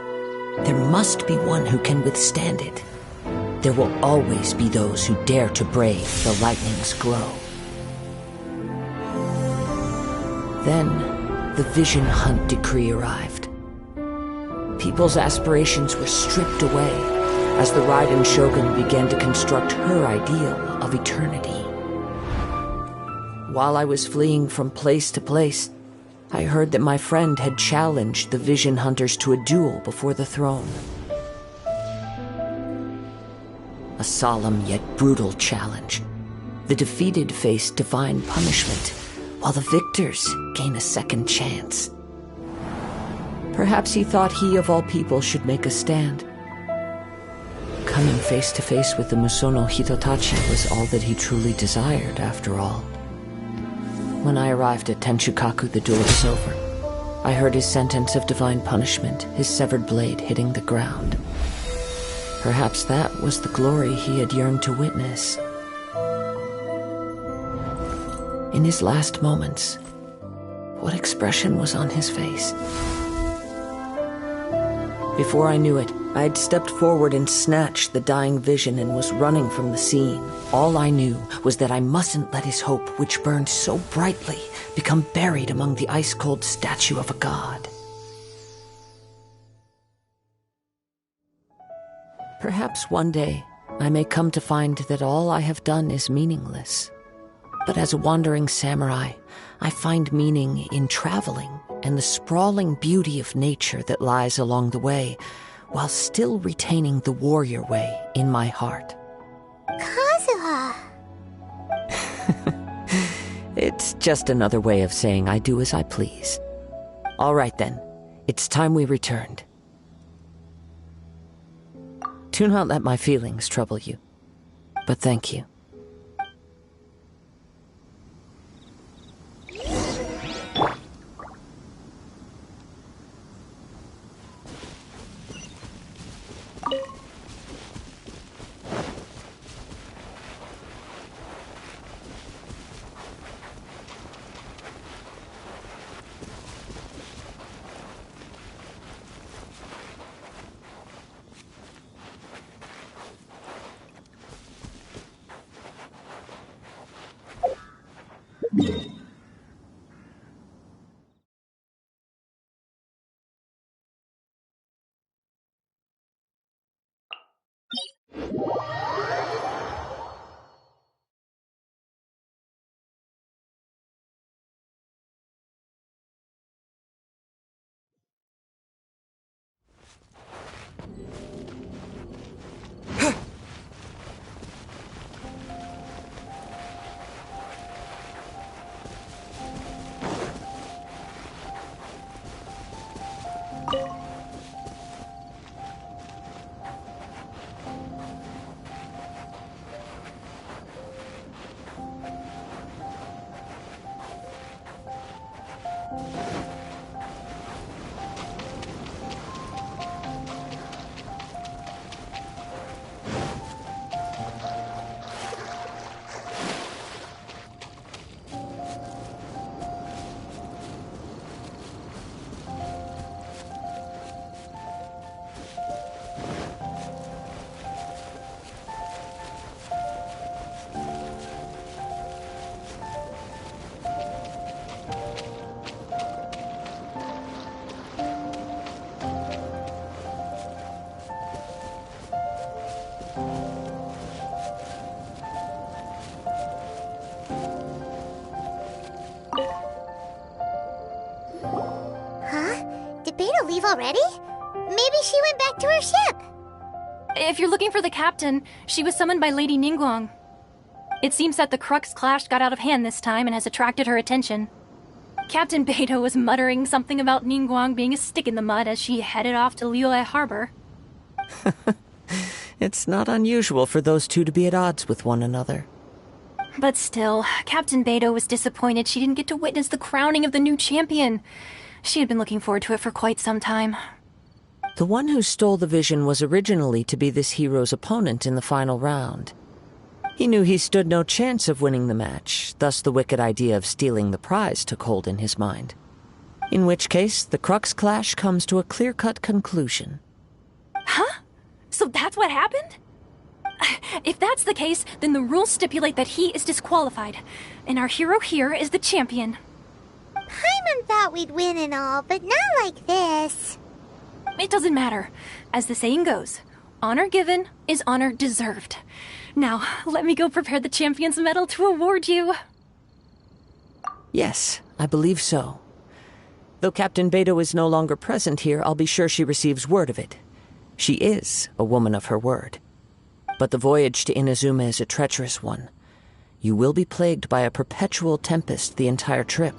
there must be one who can withstand it. There will always be those who dare to brave the lightning's glow. Then, the Vision Hunt decree arrived. People's aspirations were stripped away as the Raiden Shogun began to construct her ideal of eternity. While I was fleeing from place to place, I heard that my friend had challenged the Vision Hunters to a duel before the throne. A solemn yet brutal challenge. The defeated face divine punishment, while the victors gain a second chance. Perhaps he thought he of all people should make a stand. Coming face to face with the Musono Hitotachi was all that he truly desired, after all. When I arrived at Tenshukaku, the duel was over. I heard his sentence of divine punishment, his severed blade hitting the ground. Perhaps that was the glory he had yearned to witness. In his last moments, what expression was on his face? Before I knew it, I had stepped forward and snatched the dying vision and was running from the scene. All I knew was that I mustn't let his hope, which burned so brightly, become buried among the ice-cold statue of a god. Perhaps one day I may come to find that all I have done is meaningless. But as a wandering samurai, I find meaning in traveling and the sprawling beauty of nature that lies along the way, while still retaining the warrior way in my heart.
Kazuha!
It's just another way of saying I do as I please. All right then, it's time we returned. Do not let my feelings trouble you, but thank you.
Leave already? Maybe she went back to her ship.
If you're looking for the captain, she was summoned by Lady Ningguang. It seems that the Crux clash got out of hand this time and has attracted her attention. Captain Beidou was muttering something about Ningguang being a stick in the mud as she headed off to Liyue Harbor.
It's not unusual for those two to be at odds with one another.
But still, Captain Beidou was disappointed she didn't get to witness the crowning of the new champion. She had been looking forward to it for quite some time.
The one who stole the vision was originally to be this hero's opponent in the final round. He knew he stood no chance of winning the match, thus the wicked idea of stealing the prize took hold in his mind. In which case, the Crux clash comes to a clear-cut conclusion.
Huh? So that's what happened? If that's the case, then the rules stipulate that he is disqualified, and our hero here is the champion.
Paimon thought we'd win and all, but not like this.
It doesn't matter. As the saying goes, honor given is honor deserved. Now, let me go prepare the champion's medal to award you.
Yes, I believe so. Though Captain Beidou is no longer present here, I'll be sure she receives word of it. She is a woman of her word. But the voyage to Inazuma is a treacherous one. You will be plagued by a perpetual tempest the entire trip.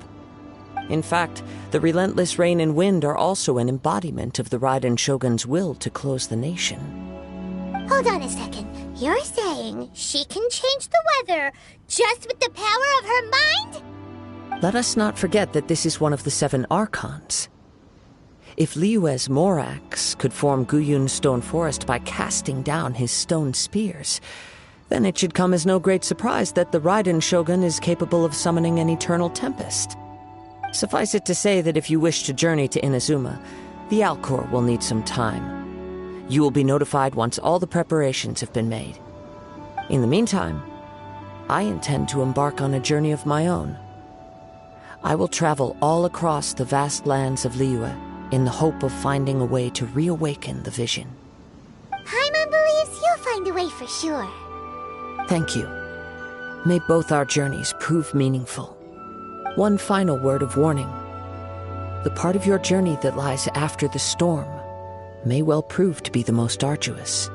In fact, the relentless rain and wind are also an embodiment of the Raiden Shogun's will to close the nation.
Hold on a second. You're saying she can change the weather just with the power of her mind?
Let us not forget that this is one of the 7 Archons. If Liyue's Morax could form Guyun's stone forest by casting down his stone spears, then it should come as no great surprise that the Raiden Shogun is capable of summoning an eternal tempest. Suffice it to say that if you wish to journey to Inazuma, the Alcor will need some time. You will be notified once all the preparations have been made. In the meantime, I intend to embark on a journey of my own. I will travel all across the vast lands of Liyue in the hope of finding a way to reawaken the vision.
Paimon believes you'll find a way for sure.
Thank you. May both our journeys prove meaningful. One final word of warning. The part of your journey that lies after the storm may well prove to be the most arduous.